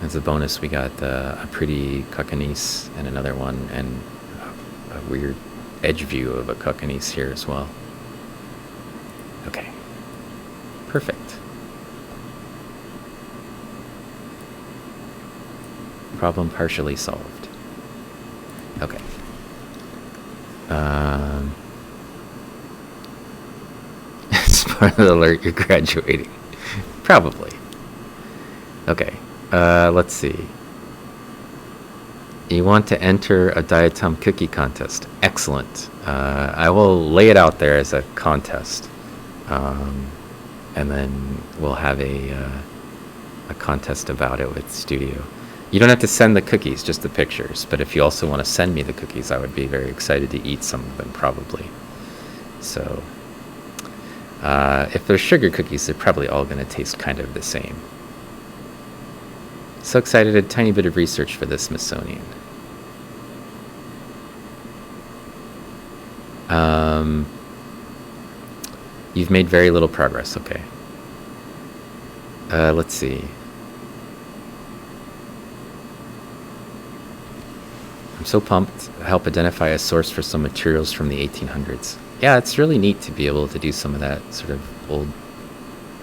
As a bonus, we got a pretty Cockanice and another one, and a weird edge view of a Cockanice here as well. Okay, perfect. Problem partially solved. Okay. Spoiler alert, you're graduating. Probably. Okay, let's see. You want to enter a Diatom cookie contest. Excellent. I will lay it out there as a contest. And then we'll have a contest about it with Studio. You don't have to send the cookies, just the pictures. But if you also want to send me the cookies, I would be very excited to eat some of them, probably. So, if they're sugar cookies, they're probably all going to taste kind of the same. So excited, a tiny bit of research for the Smithsonian. You've made very little progress, okay. Let's see. I'm so pumped to help identify a source for some materials from the 1800s. Yeah, it's really neat to be able to do some of that sort of old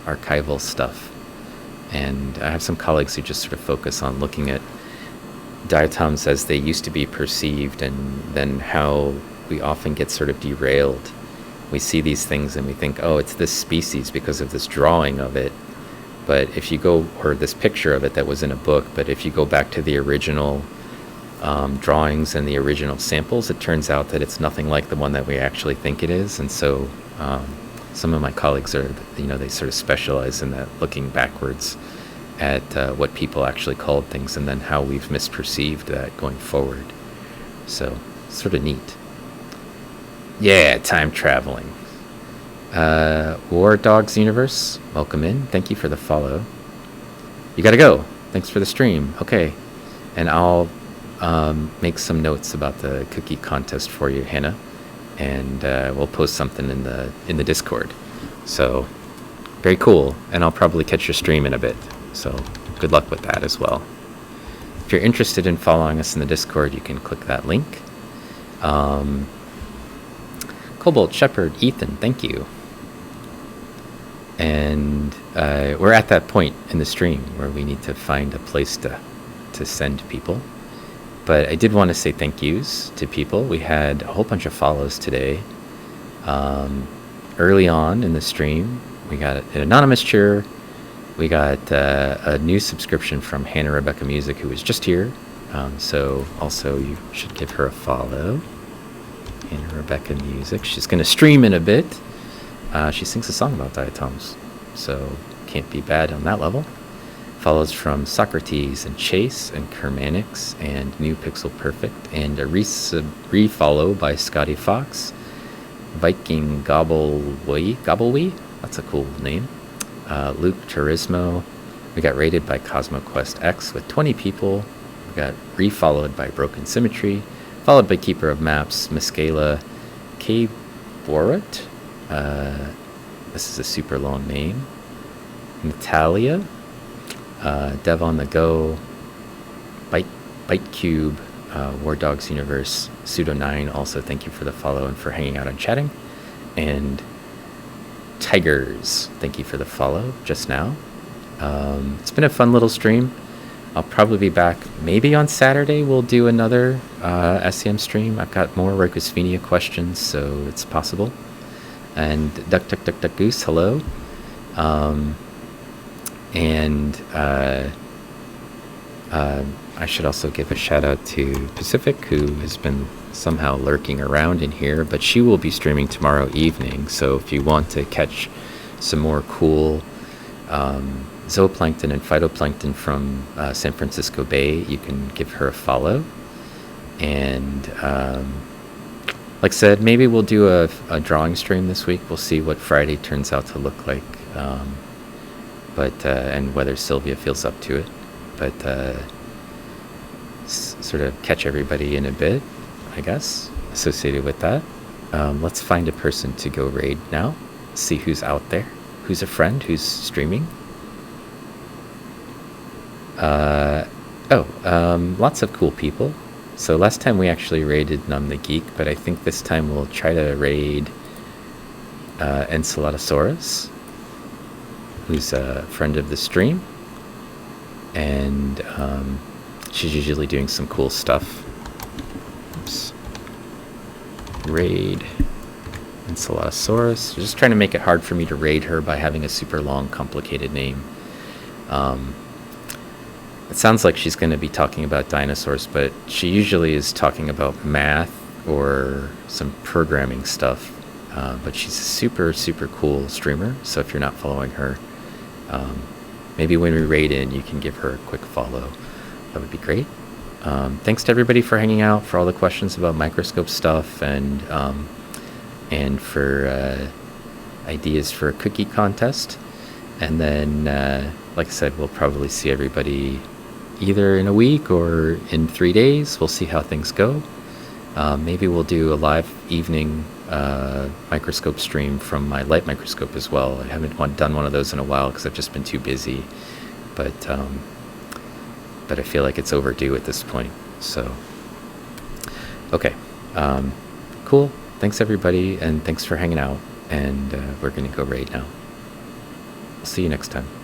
archival stuff. And I have some colleagues who just sort of focus on looking at diatoms as they used to be perceived, and then how we often get sort of derailed. We see these things and we think, oh, it's this species because of this drawing of it. But if you go, or this picture of it that was in a book, but if you go back to the original drawings and the original samples, it turns out that it's nothing like the one that we actually think it is. And so some of my colleagues are, they sort of specialize in that, looking backwards at what people actually called things and then how we've misperceived that going forward. So, sort of neat. Yeah, time traveling. War Dogs Universe, welcome in. Thank you for the follow. You gotta go. Thanks for the stream. Okay. And I'll make some notes about the cookie contest for you, Hannah. And we'll post something in the Discord. So, very cool. And I'll probably catch your stream in a bit. So, good luck with that as well. If you're interested in following us in the Discord, you can click that link. Cobalt Shepherd, Ethan, thank you. And we're at that point in the stream where we need to find a place to send people. But I did want to say thank yous to people. We had a whole bunch of follows today. Early on in the stream, we got an anonymous cheer. We got a new subscription from Hannah Rebecca Music, who was just here. So also you should give her a follow. Hannah Rebecca Music. She's going to stream in a bit. She sings a song about diatoms, so can't be bad on that level. Follows from Socrates and Chase and Kermanix and New Pixel Perfect, and a re-follow by Scotty Fox. Viking Gobblewee, that's a cool name. Luke Turismo. We got rated by CosmoQuest X with 20 people. We got re-followed by Broken Symmetry, followed by Keeper of Maps, Miskela, K. Borat. This is a super long name. Natalia, Dev on the Go, Byte Cube, War Dogs Universe, Pseudo9. Also, thank you for the follow and for hanging out and chatting. And Tigers, thank you for the follow just now. It's been a fun little stream. I'll probably be back maybe on Saturday. We'll do another SEM stream. I've got more Rhoicosphenia questions, so it's possible. And Duck Goose, hello. I should also give a shout out to Pacific, who has been somehow lurking around in here, but she will be streaming tomorrow evening. So if you want to catch some more cool zooplankton and phytoplankton from San Francisco Bay, you can give her a follow. And like I said, maybe we'll do a drawing stream this week. We'll see what Friday turns out to look like, and whether Sylvia feels up to it. But sort of catch everybody in a bit, I guess, associated with that. Let's find a person to go raid now. See who's out there, who's a friend, who's streaming. Lots of cool people. So last time we actually raided Numb the Geek, but I think this time we'll try to raid Enceladasaurus, who's a friend of the stream. And she's usually doing some cool stuff. Oops. Raid Enceladasaurus. Just trying to make it hard for me to raid her by having a super long, complicated name. It sounds like she's going to be talking about dinosaurs, but she usually is talking about math or some programming stuff. But she's a super, super cool streamer, so if you're not following her, maybe when we raid in, you can give her a quick follow. That would be great. Thanks to everybody for hanging out, for all the questions about microscope stuff, and for ideas for a cookie contest. And then, like I said, we'll probably see everybody either in a week or in 3 days. We'll see how things go. Maybe we'll do a live evening microscope stream from my Light Microscope as well. I haven't done one of those in a while because I've just been too busy. But I feel like it's overdue at this point. So, okay. Cool. Thanks, everybody, and thanks for hanging out. And we're going to go right now. See you next time.